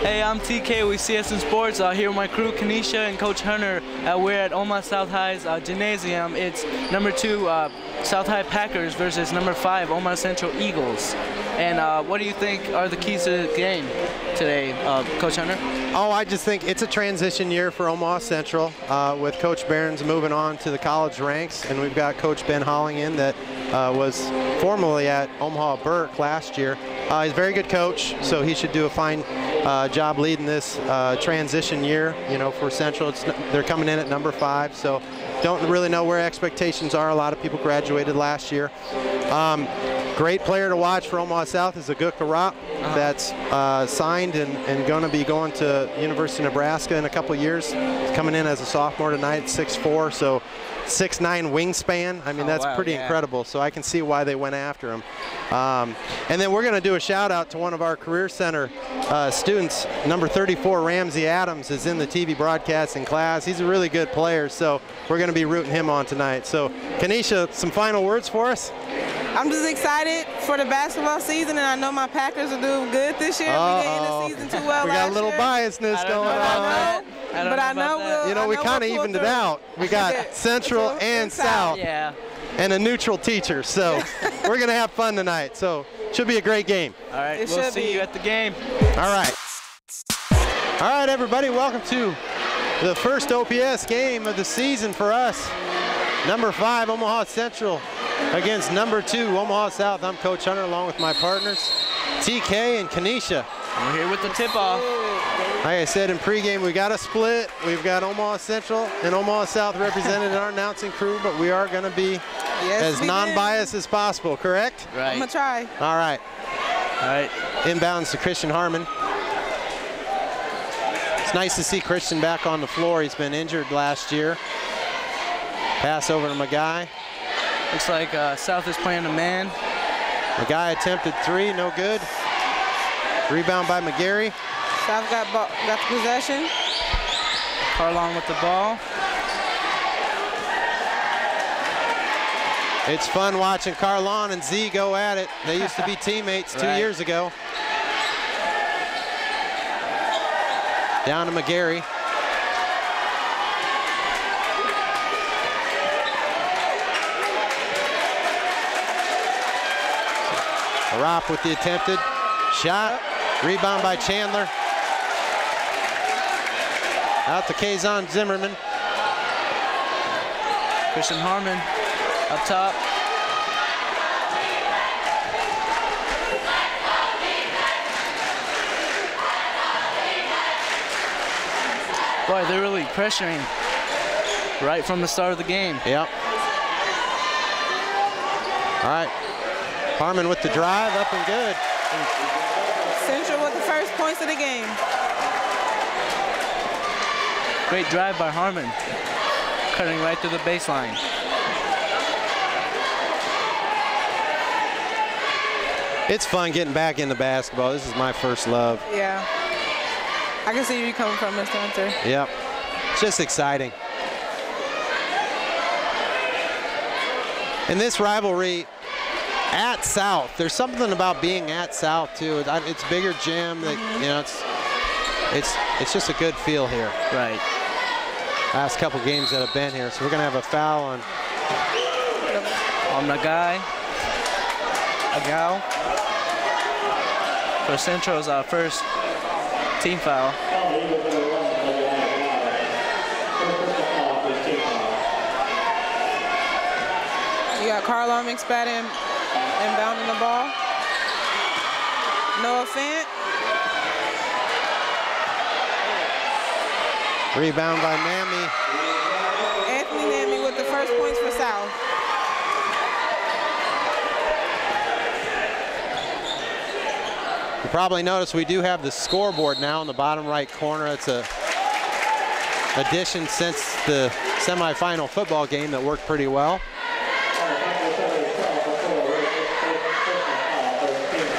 Hey, I'm TK with CSN Sports. Here with my crew, Kanesha and Coach Hunter. We're at Omaha South High's gymnasium. It's number 2 South High Packers versus number 5 Omaha Central Eagles. And what do you think are the keys to the game today, Coach Hunter? Oh, I just think it's a transition year for Omaha Central with Coach Barron's moving on to the college ranks, and we've got Coach Ben Holling in that was formerly at Omaha Burke last year. He's a very good coach, so he should do a fine job leading this transition year. You know, for Central, they're coming in at number 5, so don't really know where expectations are. A lot of people graduated last year. Great player to watch for Omaha South is Burke that's signed and going to be going to University of Nebraska in a couple years. He's coming in as a sophomore tonight, 6'4", so 6'9" wingspan. I mean, that's pretty incredible, so I can see why they went after him. And then we're going to do a shout out to one of our Career Center students. Number 34, Ramsey Adams, is in the TV broadcasting class. He's a really good player, so we're going to be rooting him on tonight. So, Kanesha, some final words for us? I'm just excited for the basketball season, and I know my Packers are doing good this year. We didn't end the season too well. We got a little biasness going on. But I know we'll. You know, we kind of evened it out. We got Central and South. Yeah. And a neutral teacher, so we're going to have fun tonight. So should be a great game. All right, we'll see you at the game. All right. All right, everybody, welcome to the first OPS game of the season for us. Number 5, Omaha Central against number 2, Omaha South. I'm Coach Hunter along with my partners, TK and Kanesha. We're here with the tip-off. Like I said in pregame, we got a split. We've got Omaha Central and Omaha South represented in our announcing crew, but we are going to be as non-biased as possible, correct? Right. I'm going to try. All right. All right. Inbounds to Christian Harmon. It's nice to see Christian back on the floor. He's been injured last year. Pass over to Magai. Looks like South is playing a man. Magai attempted 3, no good. Rebound by McGarry. South got the possession. Carlon with the ball. It's fun watching Carlon and Z go at it. They used to be teammates 2 years ago. Down to McGarry. Arop with the attempted shot. Rebound by Chandler. Out to Kazan Zimmerman. Christian Harmon up top. Boy, they're really pressuring right from the start of the game. Yep. All right. Harmon with the drive, up and good. Central with the first points of the game. Great drive by Harmon, cutting right through the baseline. It's fun getting back into basketball. This is my first love. Yeah. I can see where you're coming from, Mr. Hunter. Yep. It's just exciting. In this rivalry at South, there's something about being at South too. It's bigger gym. That, you know, it's just a good feel here. Right. Last couple games that have been here, so we're gonna have a foul on the guy. Agao. For Central's first team foul. You got Carlon McSpadden inbounding the ball. Noah Fant. Rebound by Nami. Anthony Nami with the first points for South. You probably noticed we do have the scoreboard now in the bottom right corner. It's a addition since the semifinal football game that worked pretty well.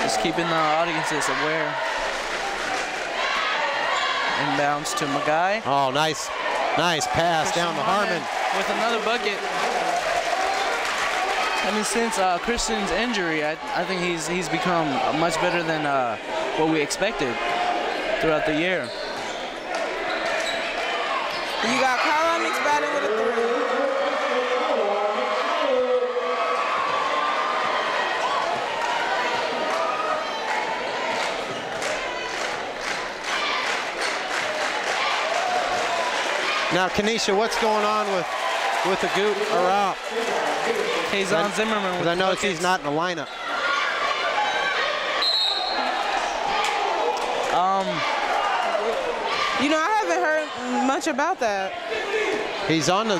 Just keeping the audiences aware. Inbounds to Magai. Oh, nice pass down to Harmon. With another bucket. I mean, since Christian's injury, I think he's become much better than what we expected. throughout the year. You got Carl Mix batting with a 3. Now, Kanesha, what's going on with the Goot Arap? He's on Zimmerman. Because I noticed he's not in the lineup. You know, I haven't heard much about that. He's on the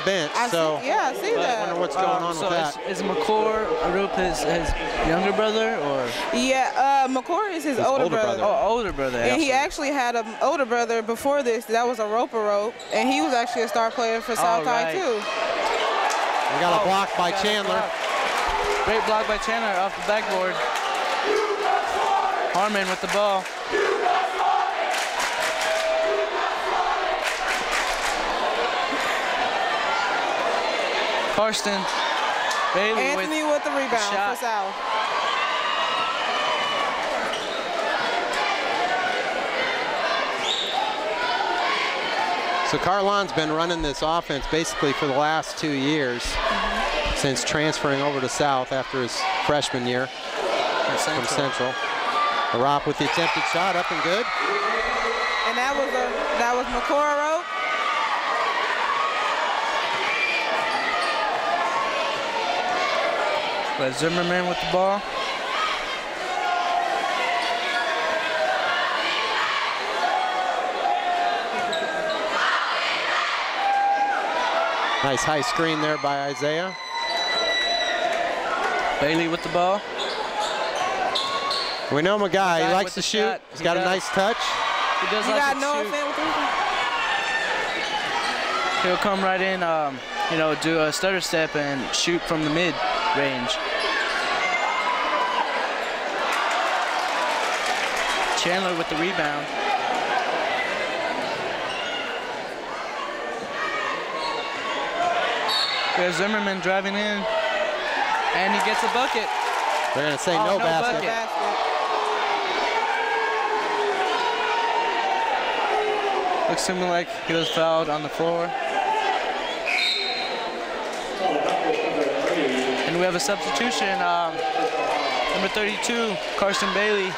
bench, I see I that. wonder what's going on with that. Is McCord Arup his younger brother, or? Yeah, McCord is his older brother. Oh, older brother. And he actually had an older brother before this. That was a rope, and he was actually a star player for South High too. We got a block by Chandler. Great block by Chandler off the backboard. Harmon with the ball. Karsten Bailey Anthony with the rebound for South. So Carlon's been running this offense basically for the last 2 years since transferring over to South after his freshman year from Central. Arap with the attempted shot, up and good. And that was McCord. But Zimmerman with the ball. Nice high screen there by Isaiah. Bailey with the ball. We know him a guy, he likes to shoot. He's got a nice touch. He does You like got to Noah shoot. Finn with the rebound? He'll come right in, you know, do a stutter step and shoot from the mid range. Chandler with the rebound. There's Zimmerman driving in, and he gets a bucket. They're going to say no basket. Looks to me like he was fouled on the floor. And we have a substitution. Number 32, Karsten Bailey,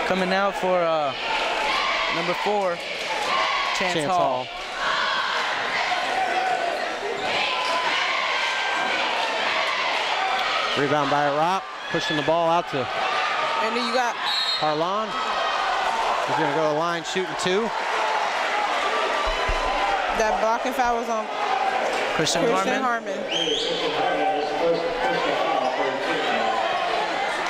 coming out for number 4, Chance Hall. Rebound by Arap, pushing the ball out to And then you got Carlon. He's going to go to the line shooting 2. that blocking foul was on Christian Harmon.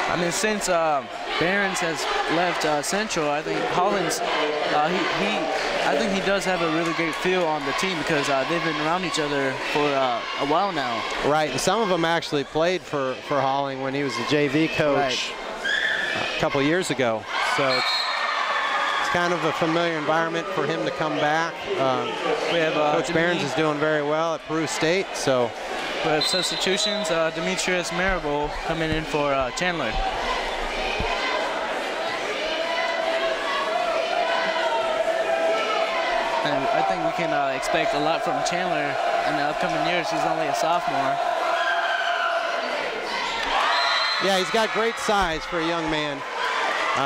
I mean, since Barons has left Central, I think Hollins, I think he does have a really great feel on the team because they've been around each other for a while now. Right, and some of them actually played for Holling when he was the JV coach a couple of years ago. So it's kind of a familiar environment for him to come back. We have Coach Barons is doing very well at Peru State. So we have substitutions. Demetrius Marable coming in for Chandler. And I think we can expect a lot from Chandler in the upcoming years. He's only a sophomore. yeah, he's got great size for a young man.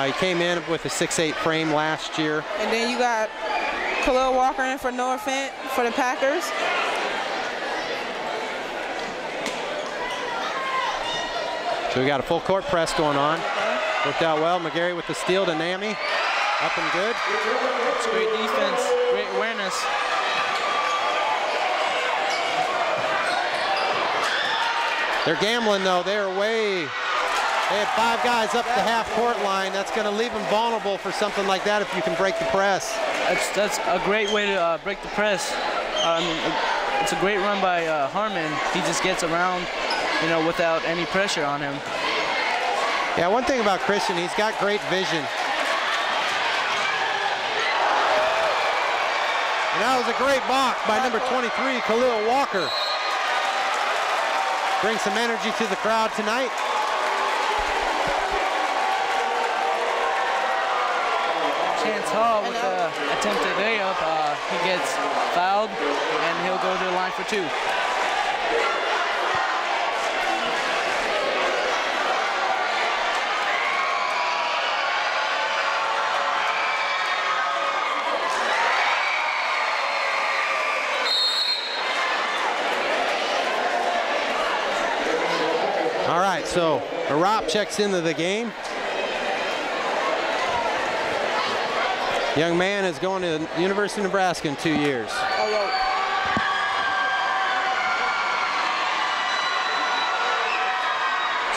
He came in with a 6'8" frame last year. And then you got Khalil Walker in for Noah Fent for the Packers. So we got a full court press going on. Worked out well. McGarry with the steal to Nami. Up and good. It's great defense, great awareness. They're gambling though. They're way. They had 5 guys up the half-court line. That's going to leave them vulnerable for something like that if you can break the press. That's a great way to break the press. It's a great run by Harmon. He just gets around, you know, without any pressure on him. Yeah, one thing about Christian, he's got great vision. And that was a great block by number 23, Khalil Walker. Bring some energy to the crowd tonight. Chance Hall with the attempted layup. He gets fouled, and he'll go to the line for 2. All right, so Arop checks into the game. Young man is going to the University of Nebraska in 2 years.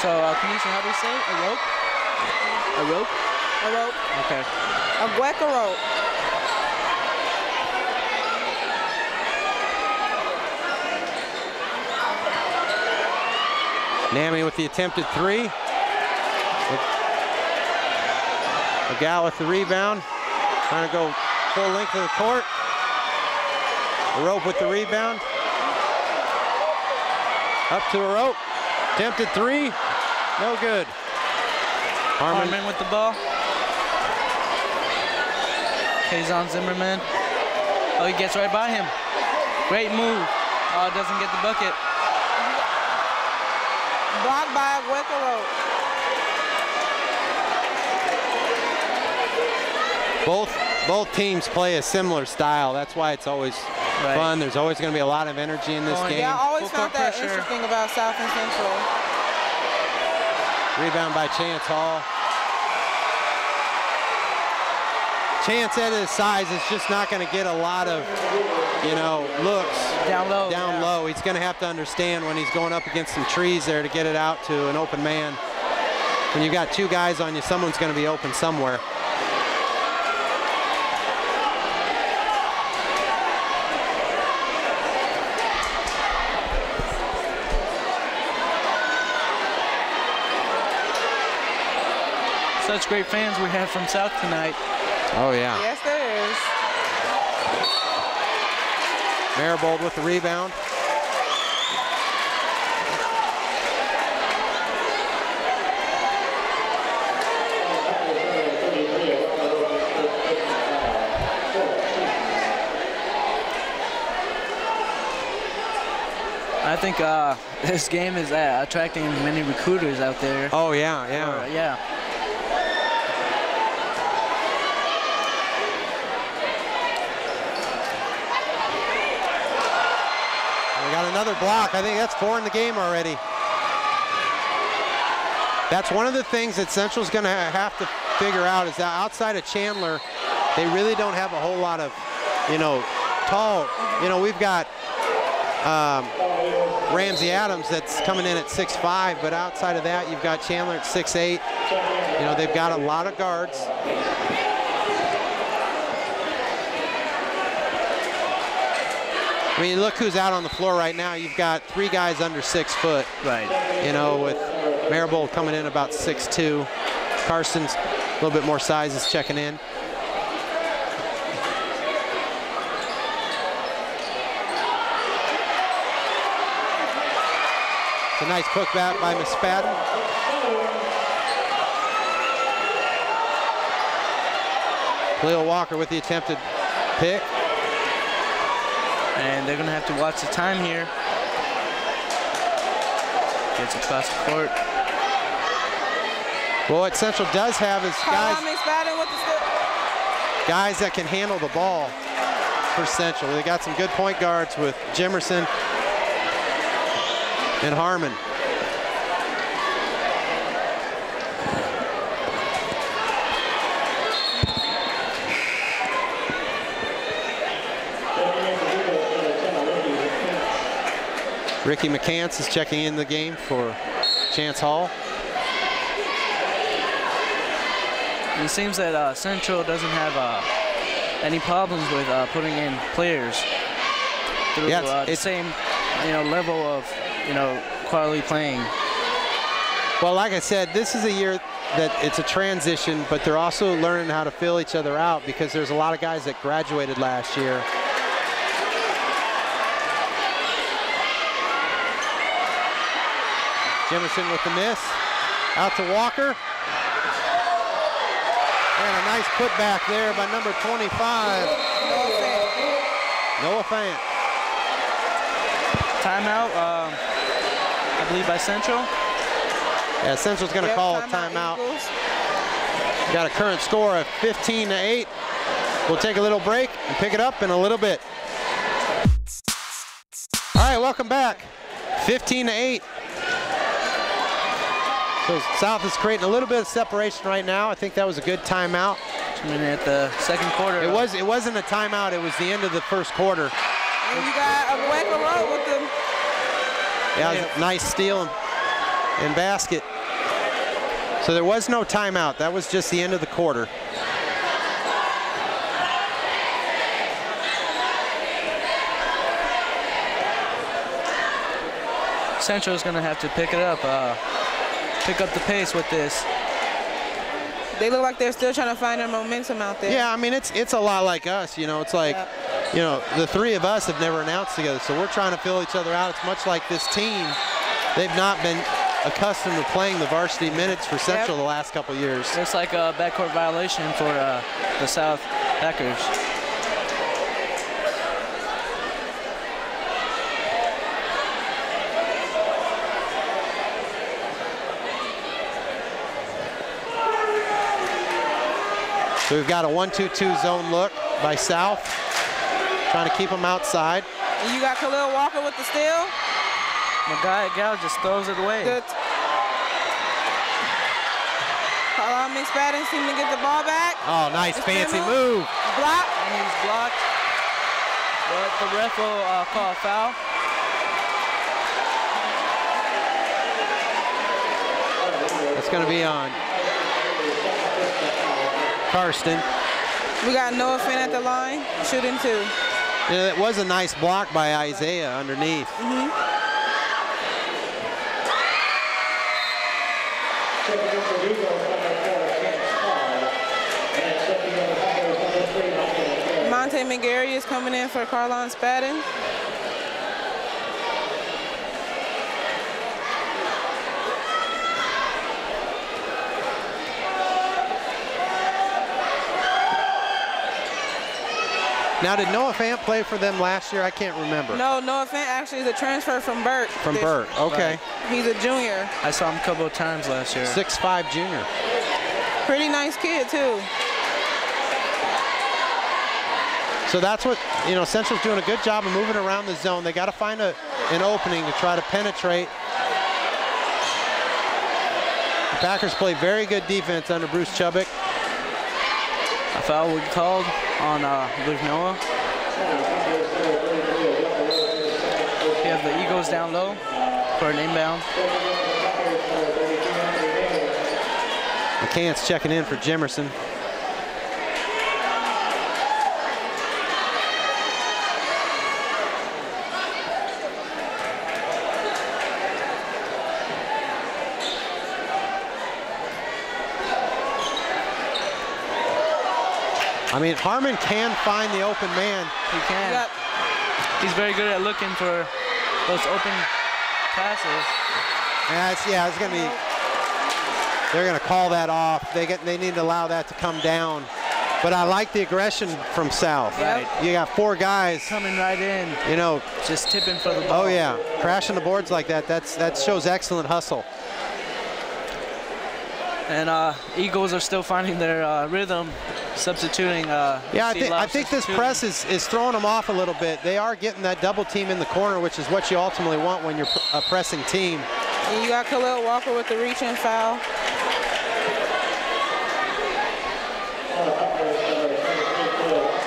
So, Kanesha, how do we say it? A rope? A rope? A rope. Okay. A Gueca rope. Nami with the attempted 3. A gal with the rebound. Trying to go full length of the court. A rope with the rebound. Up to a rope. Attempted 3. No good. Harmon with the ball. Kazan Zimmerman. Oh, he gets right by him. Great move. Oh, doesn't get the bucket. Blocked by a Gueca rope. Both teams play a similar style. That's why it's always fun. There's always going to be a lot of energy in this game. Yeah, I always found that interesting about South and Central. Rebound by Chance Hall. Chance at his size is just not going to get a lot of, looks down low. He's going to have to understand when he's going up against some trees there to get it out to an open man. When you've got 2 guys on you, someone's going to be open somewhere. Such great fans we have from South tonight. Oh, yeah. Yes, there is. Maribold with the rebound. I think this game is attracting many recruiters out there. Oh, yeah. Yeah. Another block. I think that's 4 in the game already. That's one of the things that Central's going to have to figure out is that outside of Chandler, they really don't have a whole lot of, tall. We've got Ramsey Adams that's coming in at 6'5", but outside of that, you've got Chandler at 6'8". They've got a lot of guards. I mean, look who's out on the floor right now. You've got 3 guys under 6 foot. Right. With Maribold coming in about 6'2". Carson's a little bit more size is checking in. It's a nice putback by McSpadden. Khalil Walker with the attempted pick. And they're going to have to watch the time here. Gets across the court. Well, what Central does have is guys that can handle the ball for Central. They got some good point guards with Jimerson and Harmon. Ricky McCants is checking in the game for Chance Hall. It seems that Central doesn't have any problems with putting in players through the same level of quality playing. Well, like I said, this is a year that it's a transition, but they're also learning how to fill each other out because there's a lot of guys that graduated last year. Jimerson with the miss. Out to Walker. And a nice putback there by number 25. Noah Fant. Timeout, I believe by Central. Yeah, Central's going to call a timeout. Got a current score of 15-8. We'll take a little break and pick it up in a little bit. All right, welcome back. 15-8. So South is creating a little bit of separation right now. I think that was a good timeout. At the second quarter. It wasn't a timeout. It was the end of the first quarter. And you got a whack a roll with them. Yeah, it was a nice steal and basket. So there was no timeout. That was just the end of the quarter. Central's going to have to pick it up, pick up the pace with this. They look like they're still trying to find their momentum out there. Yeah, I mean, it's a lot like us. You know, it's like, you know, the three of us have never announced together, so we're trying to fill each other out. It's much like this team. They've not been accustomed to playing the varsity minutes for Central the last couple years. It's like a backcourt violation for the South Packers. So we've got a 1-2-2 zone look by South, trying to keep them outside. And you got Khalil Walker with the steal. Gal just throws it away. Good. Carlisle McSpadden seemed to get the ball back. Oh, nice fancy move. Block. And he's blocked. But the ref will call a foul. That's going to be on Karsten. We got Noah Finn at the line, shooting 2. Yeah, that was a nice block by Isaiah underneath. Monte McGarry is coming in for Carlisle McSpadden. Now, did Noah Fant play for them last year? I can't remember. No, Noah Fant actually is a transfer from Burke. From Burke, okay. Right. He's a junior. I saw him a couple of times last year. 6'5" junior. Pretty nice kid, too. So that's what, you know, Central's doing a good job of moving around the zone. They got to find an opening to try to penetrate. The Packers play very good defense under Bruce Chubbuck. A foul we called on Luke Noah. We have the Eagles down low for an inbound. McCants checking in for Jimerson. I mean, Harmon can find the open man. He can. Yep. He's very good at looking for those open passes. Yeah, it's going to be, they're going to call that off. They need to allow that to come down. But I like the aggression from South. Right. You got 4 guys coming right in. You know, just tipping for the ball. Oh yeah, crashing the boards like that. That shows excellent hustle. And Eagles are still finding their rhythm, substituting. Yeah, I think this press is throwing them off a little bit. They are getting that double team in the corner, which is what you ultimately want when you're a pressing team. And you got Khalil Walker with the reach-in foul.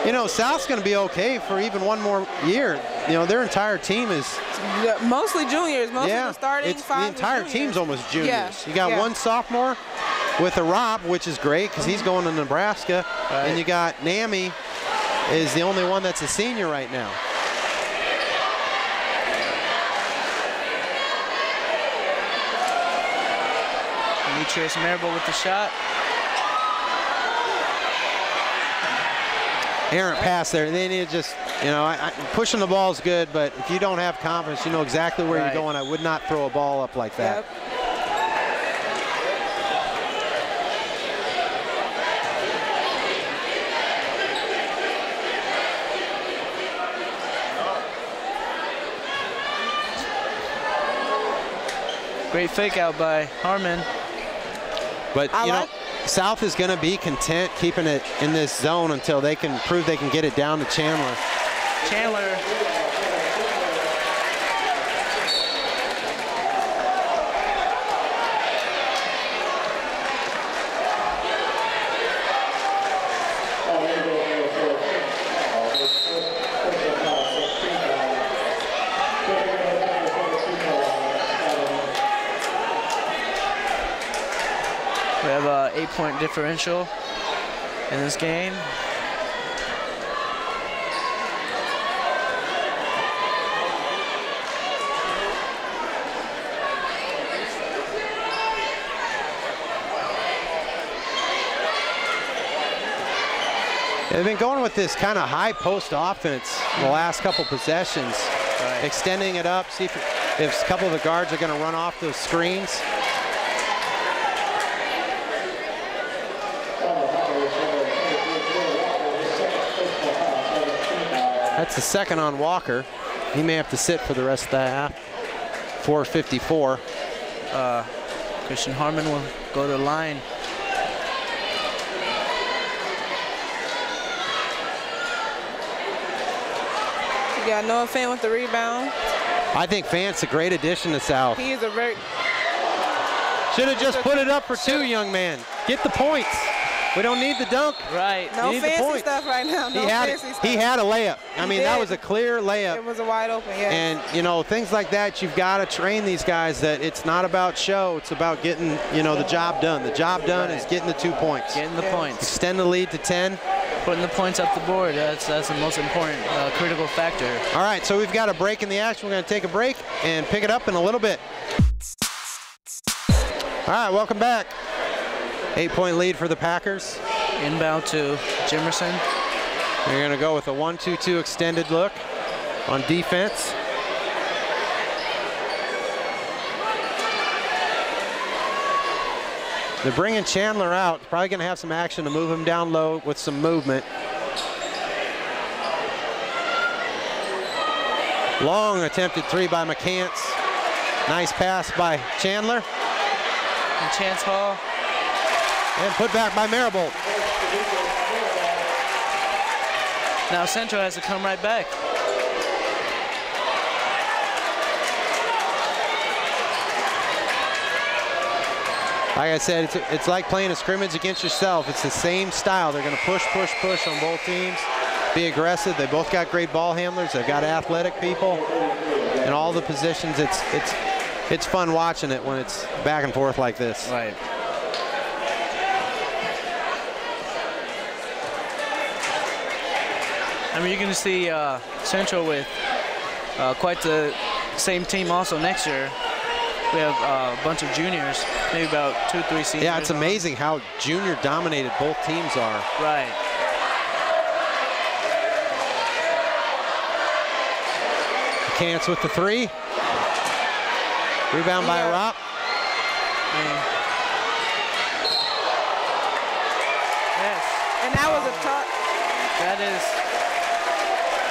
You know, South's going to be okay for even one more year. You know, their entire team is mostly juniors. Most of the starting 5 the entire team's almost juniors. Yeah. You got one sophomore with a Rob, which is great because he's going to Nebraska, and you got Nami is the only one that's a senior right now. Demetrius Marable with the shot. Errant pass there. They need to just, you know, pushing the ball is good, but if you don't have confidence, you know exactly where you're going. I would not throw a ball up like that. Great fake out by Harmon. But, you know, South is going to be content keeping it in this zone until they can prove they can get it down to Chandler. Chandler. We have an 8-point differential in this game. They've been going with this kind of high post offense the last couple possessions, extending it up, see if a couple of the guards are going to run off those screens. That's the second on Walker. He may have to sit for the rest of the half. 4:54. Christian Harmon will go to the line. You got Noah Fant with the rebound. I think Fant's a great addition to South. He is a very... Should have just put it up for two, young man. Get the points. We don't need the dunk. Right. No fancy stuff right now. No fancy stuff. He had a layup. I mean, that was a clear layup. It was a wide open, yeah. And, you know, things like that, you've got to train these guys that it's not about show. It's about getting, you know, the job done. The job done is getting the 2 points. Getting the points. Extend the lead to 10. Putting the points up the board. That's the most important critical factor. All right, so we've got a break in the action. We're going to take a break and pick it up in a little bit. All right, welcome back. 8-point lead for the Packers. Inbound to Jimerson. They're going to go with a 1-2-2 extended look on defense. They're bringing Chandler out. Probably going to have some action to move him down low with some movement. Long attempted three by McCants. Nice pass by Chandler. And Chance Hall. And put back by Marable. Now Central has to come right back. Like I said, it's like playing a scrimmage against yourself. It's the same style. They're going to push, push, push on both teams. Be aggressive. They both got great ball handlers. They've got athletic people in all the positions. It's fun watching it when it's back and forth like this. Right. I mean, you're going to see Central with quite the same team also next year. We have a bunch of juniors, maybe about 2 or 3 seniors. Yeah, it's amazing how junior dominated both teams are. Right. Cants with the three. Rebound by Ropp. Yes. And that was a touch. That is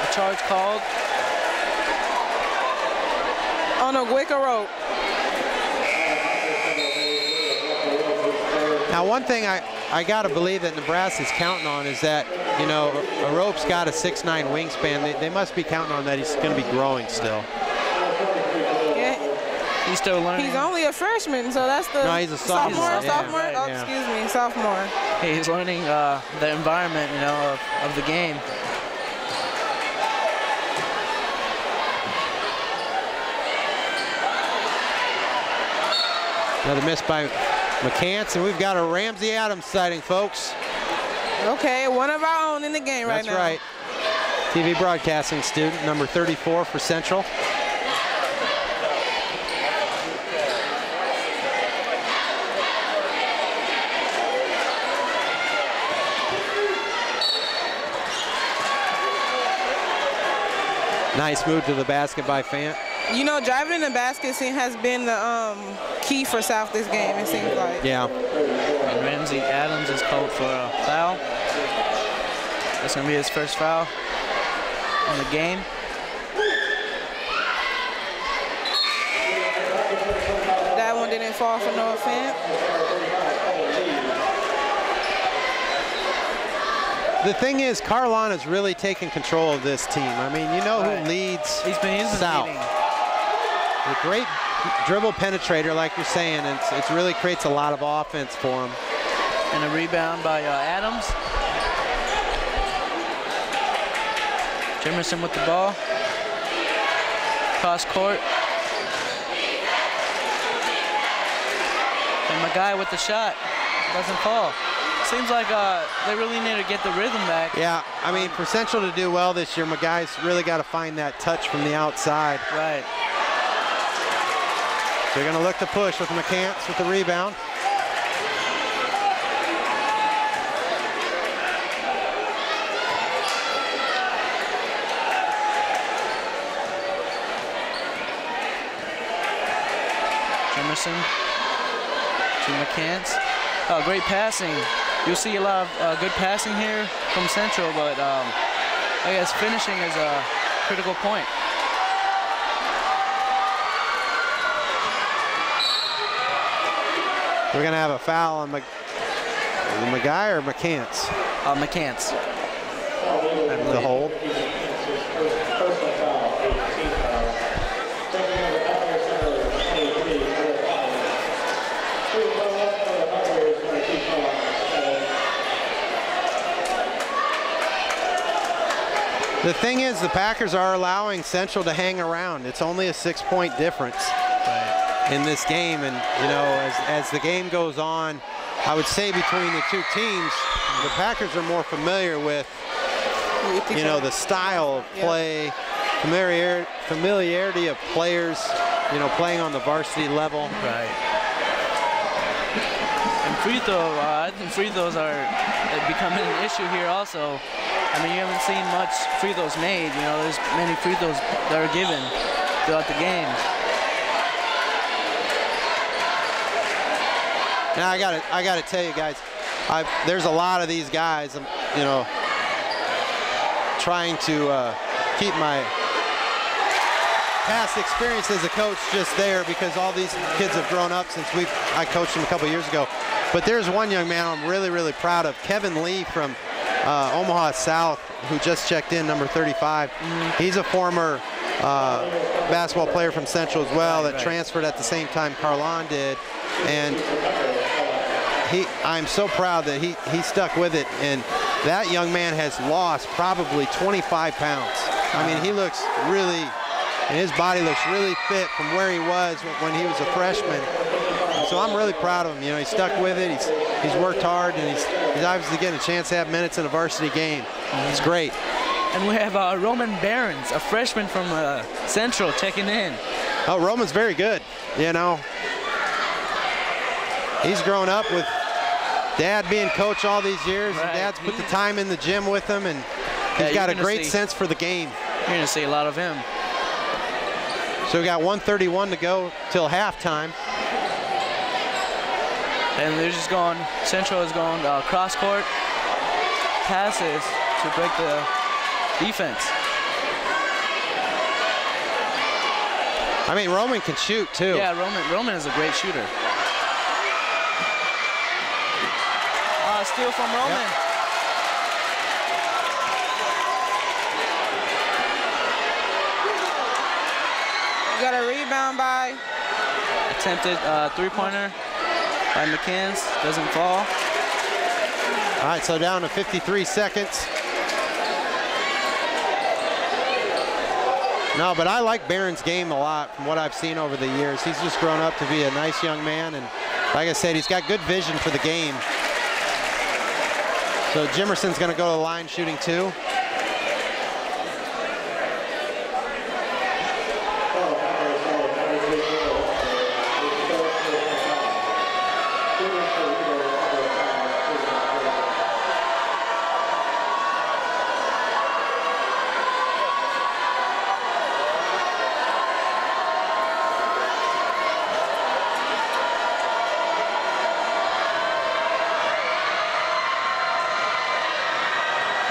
a charge called. On a wicker rope. Now, one thing I got to believe that Nebraska's counting on is that, you know, a rope's got a 6'9" wingspan. They must be counting on that he's going to be growing still. Yeah. He's still learning. He's only a freshman, so that's the... No, he's a sophomore. Sophomore? Yeah, Oh, right, excuse me, sophomore. He's learning the environment, you know, of the game. Another miss by McCants, and we've got a Ramsey Adams sighting, folks. Okay, one of our own in the game right now. That's right. TV broadcasting student, number 34 for Central. Nice move to the basket by Fant. You know, driving in the basket has been the key for South this game, it seems like. Yeah. And Ramsey Adams is called for a foul. That's going to be his first foul in the game. That fall for no offense. The thing is, Carlon has really taken control of this team. I mean, you know who leads He's been South. leading. A great dribble penetrator, like you're saying, and it really creates a lot of offense for him. And a rebound by Adams. Jimerson with the ball. Cross court. And Magai with the shot. Doesn't fall. Seems like they really need to get the rhythm back. Yeah, I mean, for Central to do well this year, Magai's really got to find that touch from the outside. Right. They're going to look to push with McCants with the rebound. Jimerson to McCants. Oh, great passing. You'll see a lot of good passing here from Central, but I guess finishing is a critical point. We're going to have a foul on Magai or McCants? McCants. The hold. The thing is, the Packers are allowing Central to hang around. It's only a 6-point difference in this game, and you know, as the game goes on, I would say between the two teams, the Packers are more familiar with, you know, the style of play, familiarity of players, you know, playing on the varsity level. Right. And free throw, I think free throws are becoming an issue here also. I mean, you haven't seen much free throws made. You know, there's many free throws that are given throughout the game. Now I gotta tell you guys, there's a lot of these guys, you know, trying to keep my past experience as a coach just there, because all these kids have grown up since I coached them a couple years ago. But there's one young man I'm really, really proud of, Kevin Lee from Omaha South, who just checked in, number 35. He's a former basketball player from Central as well, that transferred at the same time Carlon did. And I'm so proud that he stuck with it, and that young man has lost probably 25 pounds. I mean, he looks really, and his body looks really fit from where he was when he was a freshman. So I'm really proud of him. You know, he stuck with it. He's worked hard, and he's obviously getting a chance to have minutes in a varsity game. It's great. And we have Roman Behrens, a freshman from Central, checking in. Oh, Roman's very good. You know, he's grown up with Dad being coach all these years, and Dad's put the time in the gym with him, and he's got a great sense for the game. You're going to see a lot of him. So we got 1:31 to go till halftime. And they're just going, Central is going cross court passes to break the defense. I mean, Roman can shoot too. Yeah, Roman is a great shooter. Steal from Roman. Yep. Got a rebound by. Attempted three-pointer by McCants, doesn't fall. All right, so down to 53 seconds. No, but I like Barron's game a lot from what I've seen over the years. He's just grown up to be a nice young man, and like I said, he's got good vision for the game. So Jimerson's going to go to the line shooting 2.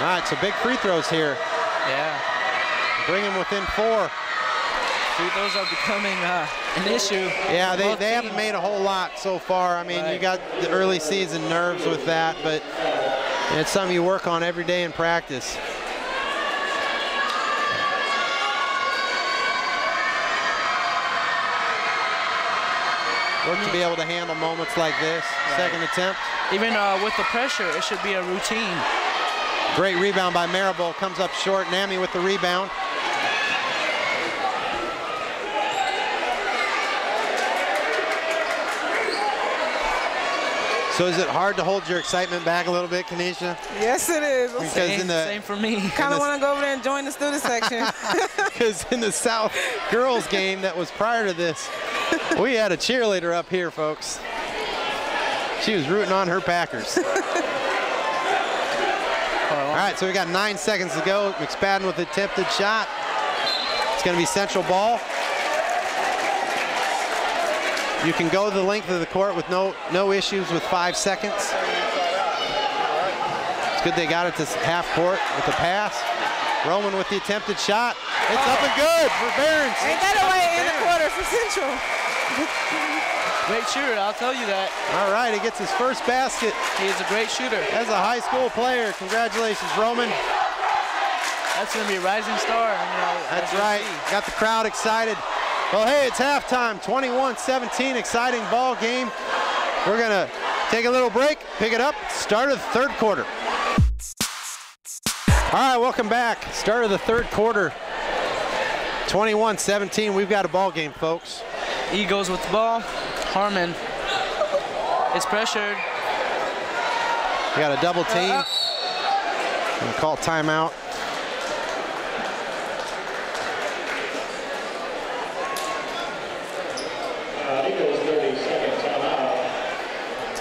All right, so big free throws here. Yeah. Bring him within 4. Free throws are becoming an issue. Yeah, they haven't made a whole lot so far. I mean, you got the early season nerves with that, but it's something you work on every day in practice. Work to be able to handle moments like this. Second attempt. Even with the pressure, it should be a routine. Great rebound by Marable. Comes up short. Nami with the rebound. So is it hard to hold your excitement back a little bit, Kanesha? Yes, it is. Because same for me. Kind of want to go over there and join the student section. Because in the South girls game that was prior to this, we had a cheerleader up here, folks. She was rooting on her Packers. All right, so we got 9 seconds to go. McSpadden with a attempted shot. It's going to be Central ball. You can go the length of the court with no issues with 5 seconds. It's good they got it to half court with the pass. Roman with the attempted shot. It's up and good for Barons. Ain't that away in the quarter for Central. Great shooter, I'll tell you that. All right, he gets his first basket. He is a great shooter. As a high school player, congratulations, Roman. That's going to be a rising star. That's right. Got the crowd excited. Well, hey, it's halftime, 21-17, exciting ball game. We're going to take a little break, pick it up, start of the third quarter. All right, welcome back. Start of the third quarter, 21-17. We've got a ball game, folks. Eagles with the ball. Harmon is pressured. We got a double team. We'll call timeout.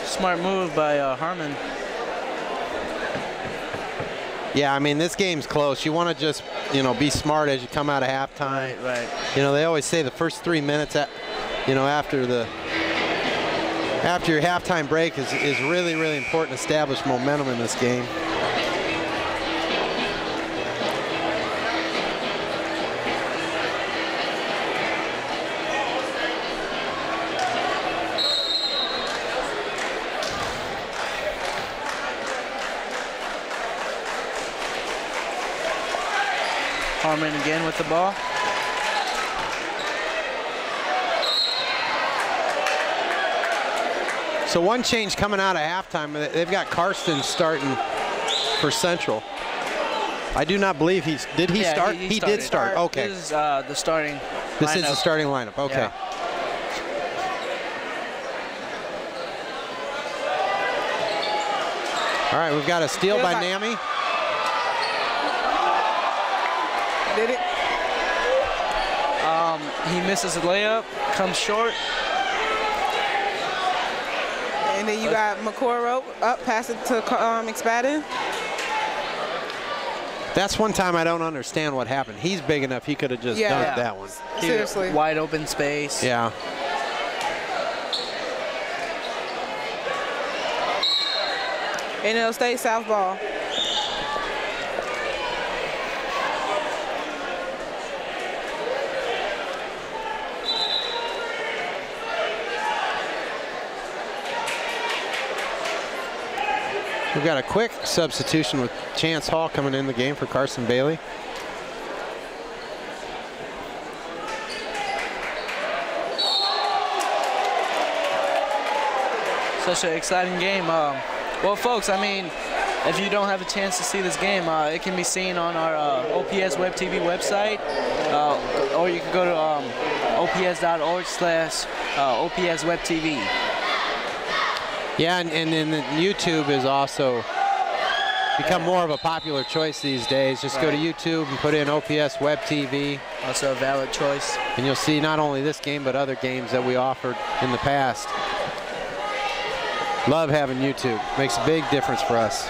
Smart move by Harmon. Yeah, I mean, this game's close. You want to just, be smart as you come out of halftime. Right. They always say the first 3 minutes, after your halftime break is really, really important to establish momentum in this game. Harmon again with the ball. So one change coming out of halftime, they've got Karsten starting for Central. I do not believe did he start? He did start, okay. This is the starting lineup. This is the starting lineup, okay. Yeah. All right, we've got a steal by Nami. Did it? He misses a layup, comes short. And then you got McCorrow up, pass it to McSpadden. That's one time I don't understand what happened. He's big enough, he could have just dunked that one. Seriously. Wide open space. Yeah. And it'll stay South ball. We've got a quick substitution with Chance Hall coming in the game for Carson Bailey. Such an exciting game. Well, folks, I mean, if you don't have a chance to see this game, it can be seen on our OPS Web TV website, or you can go to ops.org/OPS Web TV. Yeah, and then YouTube has also become more of a popular choice these days. Just go to YouTube and put in OPS Web TV. Also a valid choice. And you'll see not only this game, but other games that we offered in the past. Love having YouTube. Makes a big difference for us.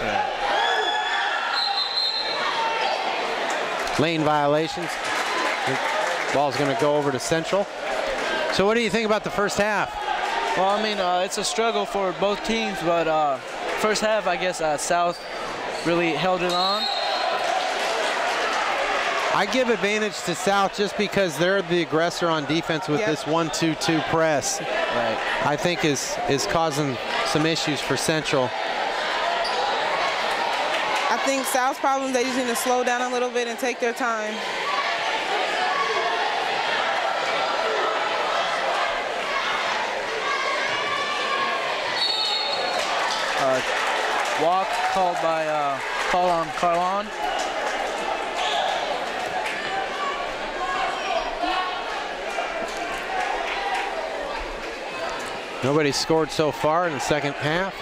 Lane violations. The ball's going to go over to Central. So what do you think about the first half? Well, I mean, it's a struggle for both teams, but first half, I guess South really held it on. I give advantage to South just because they're the aggressor on defense with this 1-2-2 press. Right. I think is causing some issues for Central. I think South's problem, they just need to slow down a little bit and take their time. Walk called by call on Carlon. Nobody scored so far in the second half.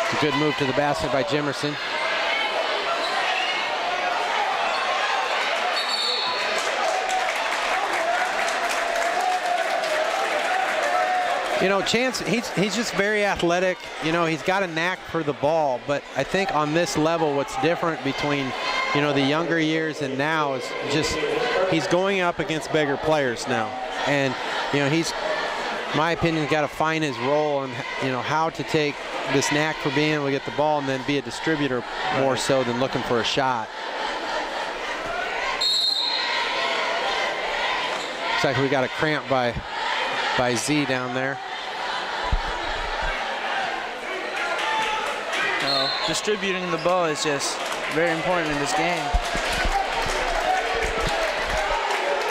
It's a good move to the basket by Jimerson. You know, Chance, he's just very athletic. You know, he's got a knack for the ball, but I think on this level, what's different between, you know, the younger years and now is just he's going up against bigger players now. And, you know, he's, in my opinion, got to find his role and, you know, how to take this knack for being able to get the ball and then be a distributor more so than looking for a shot. Looks like we got a cramp by Z down there. Distributing the ball is just very important in this game.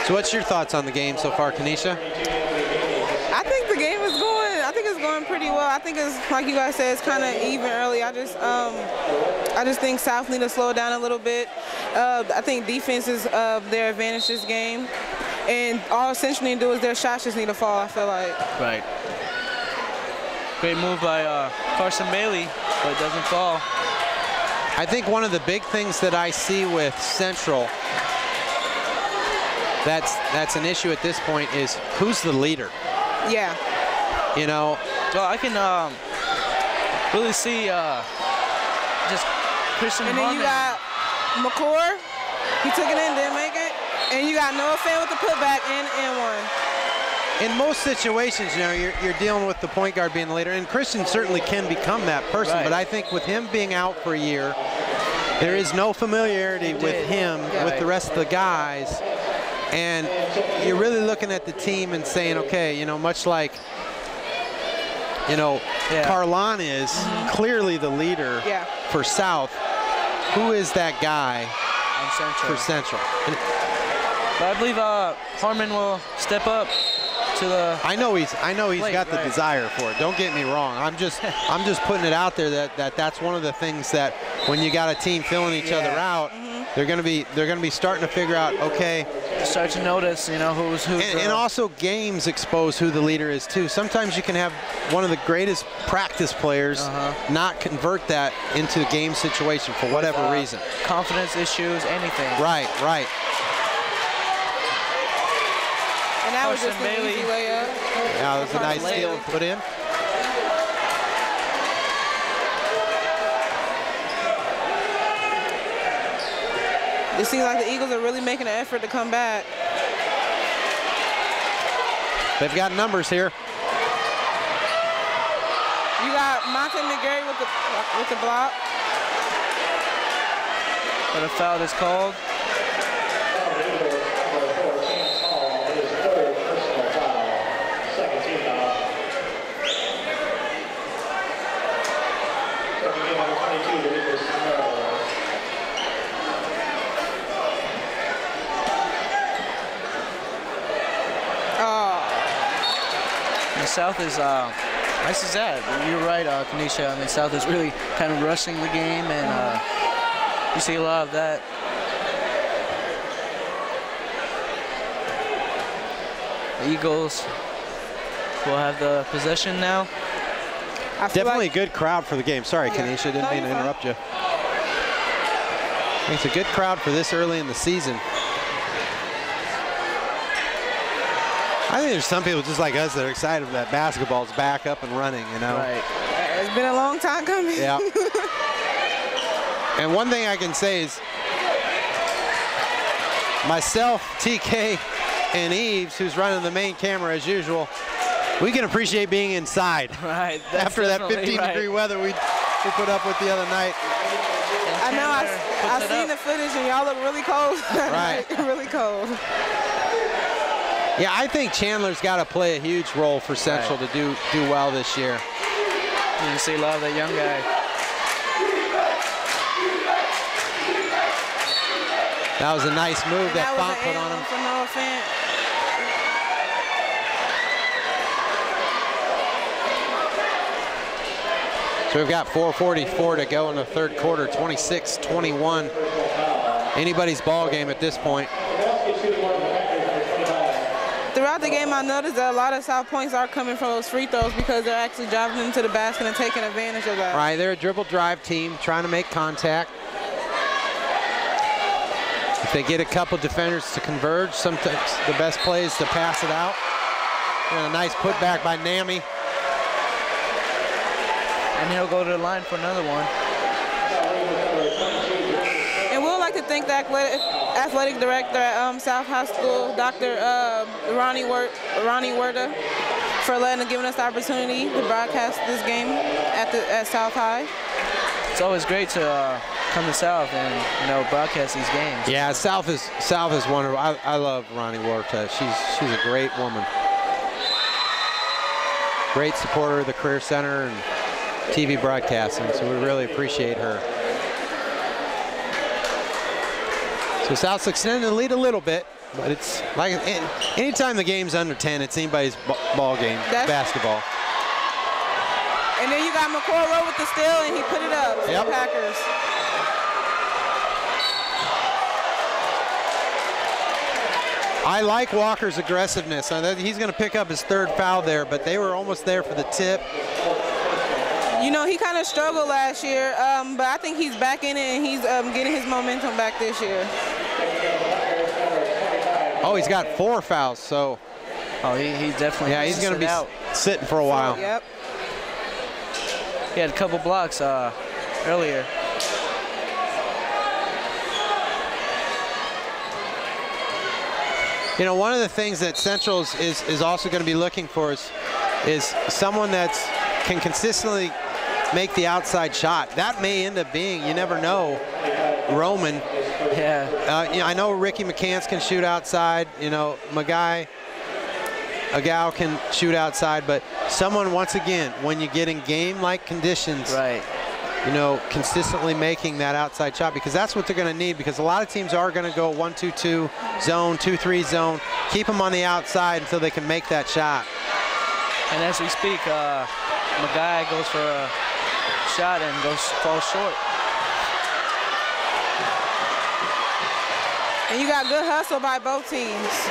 So what's your thoughts on the game so far, Kanesha? I think the game is going pretty well. I think it's, like you guys said, it's kind of even early. I just think South need to slow down a little bit. I think defense is their advantage this game. And all Central need to do is their shots just need to fall, I feel like. Right. Great move by Carson Bailey, but it doesn't fall. I think one of the big things that I see with Central that's an issue at this point is who's the leader? Yeah. You know? Well, I can really see just Christian And then you got McCord. He took it in, didn't make it. And you got Noah Fan with the putback and one. In most situations, you know, you're dealing with the point guard being the leader, and Christian certainly can become that person. Right. But I think with him being out for a year, there is no familiarity with him, with the rest of the guys. And you're really looking at the team and saying, okay, you know, much like, you know, Carlon is clearly the leader for South. Who is that guy for Central? But I believe Harmon will step up to the. I know he's got the desire for it. Don't get me wrong. I'm just putting it out there that that's one of the things that when you got a team filling each other out, they're gonna be starting to figure out, okay. Start to notice, you know, who's who. And also games expose who the leader is too. Sometimes you can have one of the greatest practice players not convert that into a game situation for whatever reason. Confidence issues, anything. Right. And that was just an easy layup. Yeah, that was a nice steal and put in. It seems like the Eagles are really making an effort to come back. They've got numbers here. You got Monte McGarry with the block. But a foul is called. South is nice as that. You're right, Kanesha. I mean, South is really kind of rushing the game, and you see a lot of that. The Eagles will have the possession now. Definitely a good crowd for the game. Sorry, Kanesha, didn't mean to interrupt you. It's a good crowd for this early in the season. I think there's some people just like us that are excited that basketball's back up and running, you know. Right. It's been a long time coming. Yeah. And one thing I can say is myself, TK, and Yves, who's running the main camera as usual, we can appreciate being inside. Right. After that 15-degree weather we put up with the other night. I know. I've seen the footage, and y'all look really cold. Right. Really cold. Yeah, I think Chandler's got to play a huge role for Central to do well this year. You can see a lot of that young guy. That was a nice move that Font put on him. For no offense. So we've got 4:44 to go in the third quarter, 26-21. Anybody's ball game at this point. Throughout the game, I noticed that a lot of South points are coming from those free throws because they're actually driving into the basket and taking advantage of that. Right, they're a dribble drive team trying to make contact. If they get a couple defenders to converge, sometimes the best play is to pass it out. And a nice putback by Nami. And he'll go to the line for another one. And we'd like to thank the athletic director at South High School, Dr. Ronnie Werda, for giving us the opportunity to broadcast this game at South High. It's always great to come to South and broadcast these games. Yeah, South is wonderful. I love Ronnie Werda. She's a great woman. Great supporter of the Career Center and TV broadcasting, so we really appreciate her. So South's extending the lead a little bit, but it's like anytime the game's under 10, it's anybody's ball game, basketball. And then you got McCoy with the steal, and he put it up for the Packers. I like Walker's aggressiveness. He's going to pick up his third foul there, but they were almost there for the tip. You know, he kind of struggled last year, but I think he's back in it, and he's getting his momentum back this year. Oh, he's got 4 fouls, so. Oh, he definitely. Yeah, he's going to be sitting for a while. Yep. He had a couple blocks earlier. You know, one of the things that Central is also going to be looking for is someone that can consistently make the outside shot. That may end up being, you never know, Roman. Yeah. I know Ricky McCants can shoot outside. You know, Agal can shoot outside, but someone, once again, when you get in game-like conditions, right, you know, consistently making that outside shot, because that's what they're going to need, because a lot of teams are going to go 1-2-2 zone, 2-3 zone, keep them on the outside until they can make that shot. And as we speak, Magai goes for a shot and falls short. And you got good hustle by both teams.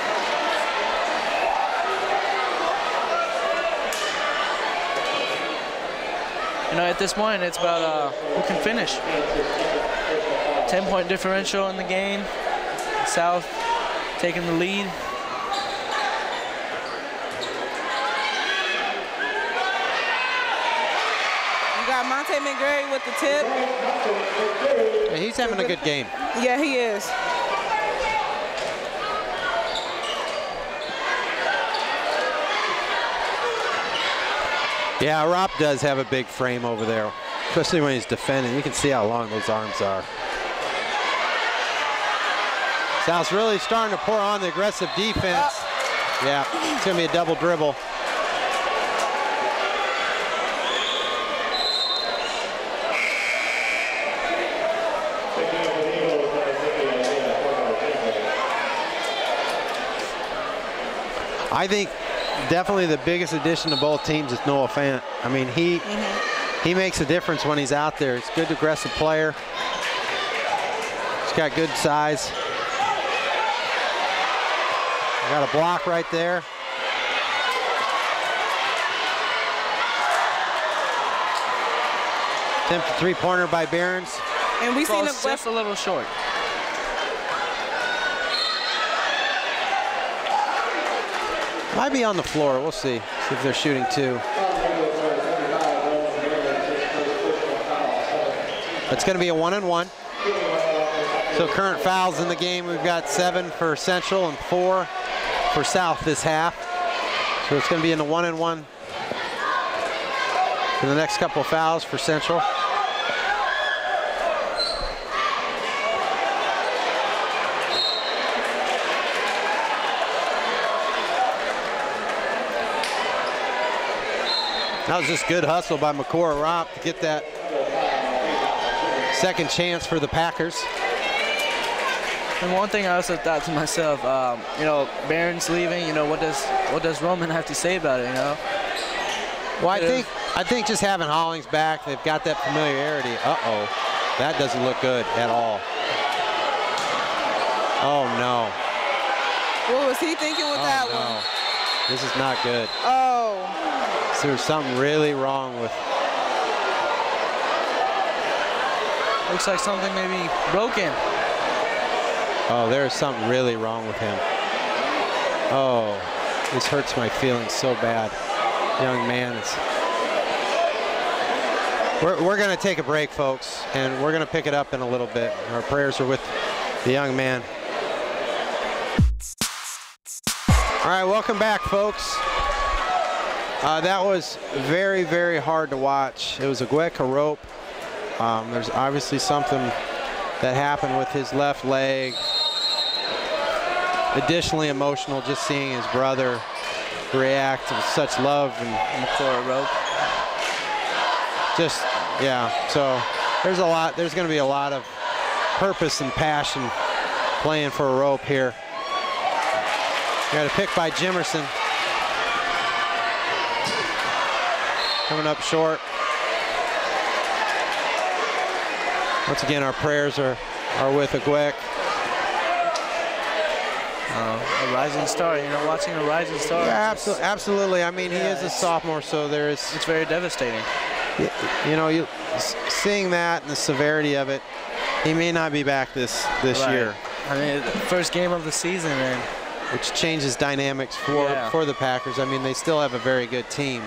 You know, at this point, it's about who can finish. 10-point differential in the game. South taking the lead. Monte McGrady with the tip. Yeah, he's having a good game. Yeah, he is. Yeah, Ropp does have a big frame over there, especially when he's defending. You can see how long those arms are. South's really starting to pour on the aggressive defense. Yeah, it's going to be a double dribble. I think definitely the biggest addition to both teams is Noah Fant. I mean, he makes a difference when he's out there. He's a good aggressive player. He's got good size. Got a block right there. Attempted three-pointer by Behrens. And we seen just a little short. Might be on the floor. We'll see. See if they're shooting 2. It's going to be a 1-and-1. So current fouls in the game, we've got 7 for Central and 4 for South this half. So it's going to be in the 1-and-1 for the next couple of fouls for Central. That was just good hustle by McCord Ropp to get that second chance for the Packers. And one thing I also thought to myself, you know, Barron's leaving. You know, what does Roman have to say about it? You know. Well, I think just having Hollings back, they've got that familiarity. Uh-oh, that doesn't look good at all. Oh no. What was he thinking with that one? This is not good. Oh. So there's something really wrong with. Looks like something maybe broken. Oh, there's something really wrong with him. Oh, this hurts my feelings so bad. Young man is. We're going to take a break, folks, and we're going to pick it up in a little bit. Our prayers are with the young man. All right, welcome back, folks. That was very, very hard to watch. It was a Gweka rope. There's obviously something that happened with his left leg. Additionally emotional, just seeing his brother react with such love and McClure rope. Just, yeah, so there's going to be a lot of purpose and passion playing for a rope here. Got a pick by Jimerson. Coming up short. Once again, our prayers are with Agwek. A rising star, you know, watching a rising star. Yeah, absolutely. I mean, he is a sophomore, so there is. It's very devastating. You know, seeing that and the severity of it, he may not be back this year. I mean, first game of the season, and which changes dynamics for the Packers. I mean, they still have a very good team.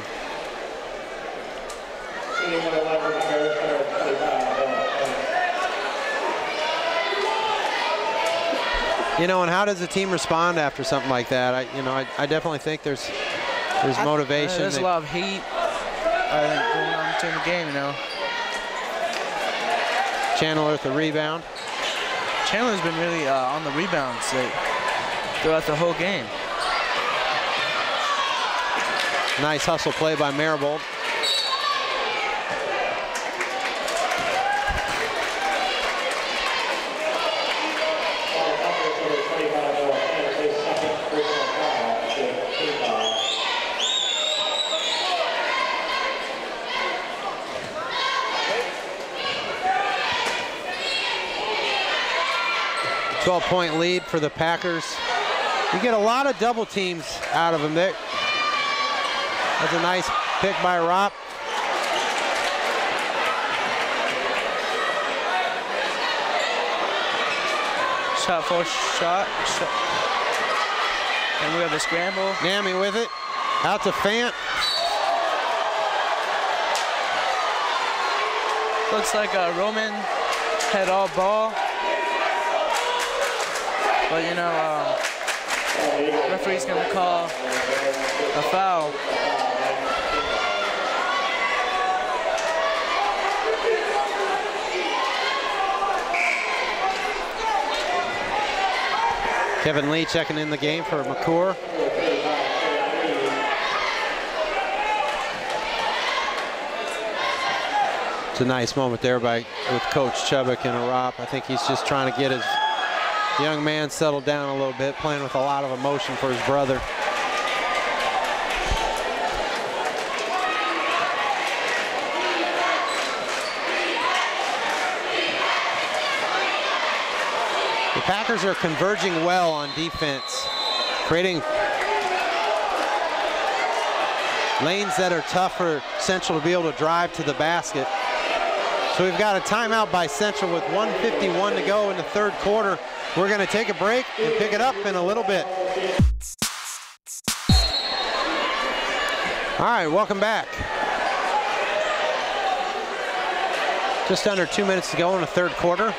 You know, and how does the team respond after something like that? I definitely think there's motivation. There's a lot of heat going on during the game, you know. Chandler with the rebound. Chandler's been really on the rebounds throughout the whole game. Nice hustle play by Maribold. Point lead for the Packers. You get a lot of double teams out of them there. That's a nice pick by Ropp. Shot for shot. And we have a scramble. Nami with it. Out to Fant. Looks like Roman had all ball. But, you know, referee's going to call a foul. Kevin Lee checking in the game for McClure. It's a nice moment there with Coach Chubbuck and Ropp. I think he's just trying to get his young man settled down a little bit, playing with a lot of emotion for his brother. The Packers are converging well on defense, creating lanes that are tough for Central to be able to drive to the basket. So we've got a timeout by Central with 1:51 to go in the third quarter. We're going to take a break and pick it up in a little bit. All right, welcome back. Just under 2 minutes to go in the third quarter.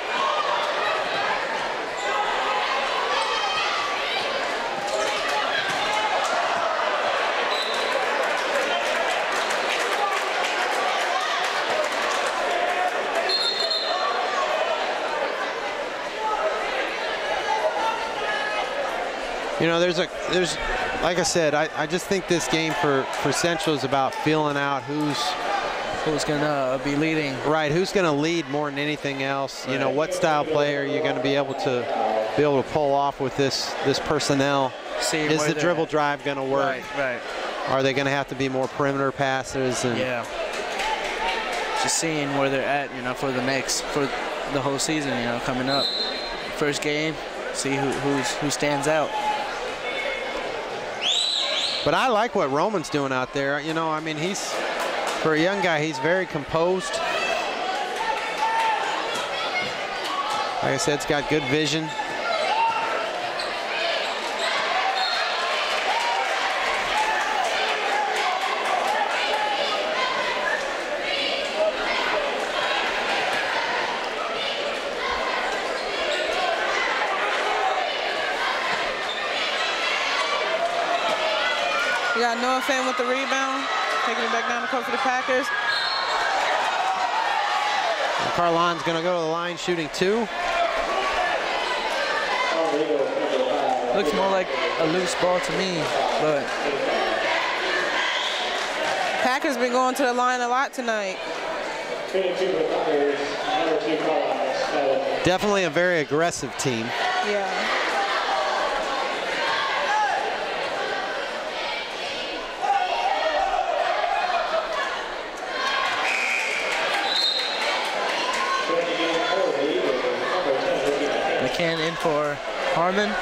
You know, there's like I said, I just think this game for Central is about feeling out who's gonna be leading. Right, who's gonna lead more than anything else. Right. You know, what style player you're gonna be able to pull off with this personnel. Is the dribble drive gonna work? Right. Are they gonna have to be more perimeter passers? And yeah. Just seeing where they're at, you know, for the whole season, you know, coming up. First game, see who stands out. But I like what Roman's doing out there. You know, I mean, for a young guy, he's very composed. Like I said, he's got good vision. We got Noah Fan with the rebound, taking it back down the court for the Packers. And Carlon's going to go to the line shooting 2. Looks more like a loose ball to me, but Packers been going to the line a lot tonight. Definitely a very aggressive team. Yeah. In for Harmon.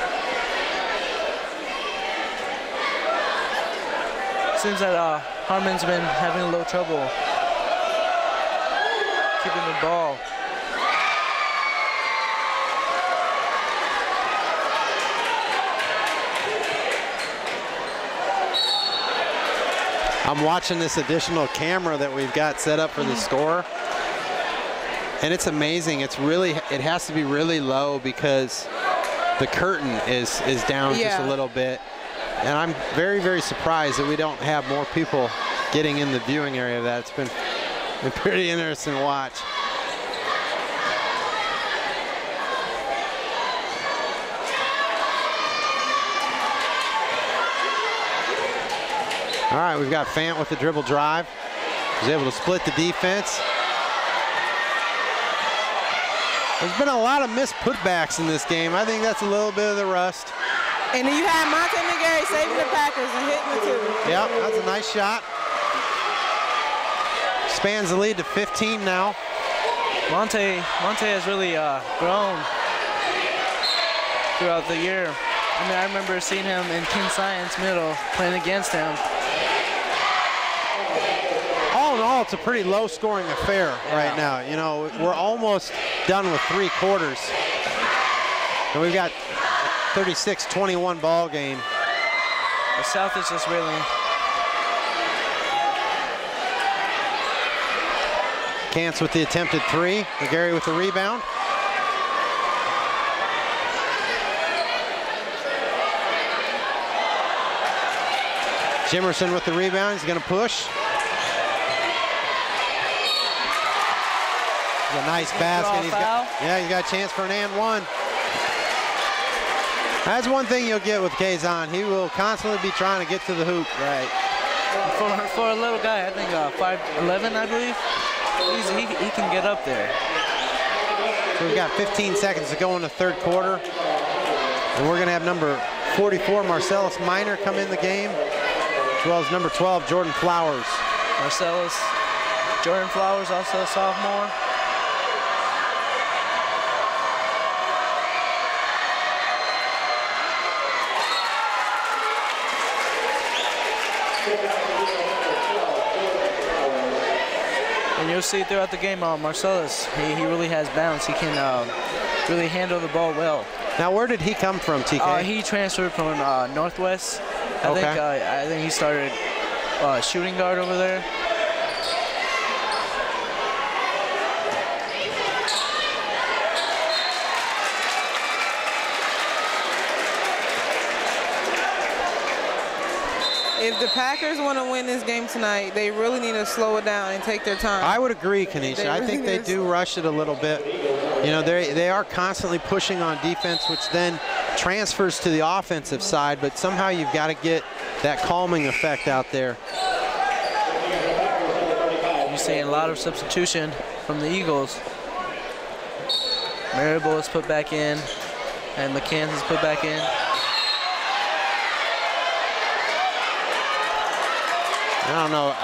Seems that Harmon's been having a little trouble keeping the ball. I'm watching this additional camera that we've got set up for the score. And it's amazing. It has to be really low because the curtain is down just a little bit. And I'm very, very surprised that we don't have more people getting in the viewing area of that. It's been pretty interesting to watch. All right, we've got Fant with the dribble drive. He's able to split the defense. There's been a lot of missed putbacks in this game. I think that's a little bit of the rust. And then you have Monte McGarry saving the Packers and hitting the 2. Yep, that's a nice shot. Spans the lead to 15 now. Monte has really grown throughout the year. I mean, I remember seeing him in King Science Middle playing against him. All in all, it's a pretty low-scoring affair right now. You know, we're almost done with 3 quarters. And we've got 36-21 ball game. The South is just really... Cants with the attempted 3. McGarry with the rebound. Jimerson with the rebound. He's going to push. A nice basket. He's got a chance for an and 1. That's one thing you'll get with Kazan. He will constantly be trying to get to the hoop. Right. For a little guy, I think 5'11", I believe, he can get up there. So we've got 15 seconds to go in the 3rd quarter. And we're going to have number 44, Marcellus Minor, come in the game, as well as number 12, Jordan Flowers. Jordan Flowers, also a sophomore. And you'll see throughout the game, Marcellus, he really has bounce. He can really handle the ball well. Now, where did he come from, TK? He transferred from Northwest. I think he started shooting guard over there. If the Packers want to win this game tonight, they really need to slow it down and take their time. I would agree, Kanesha. I think they do rush it a little bit. You know, they are constantly pushing on defense, which then transfers to the offensive side, but somehow you've got to get that calming effect out there. You're seeing a lot of substitution from the Eagles. Marable is put back in, and McCann is put back in. I don't know.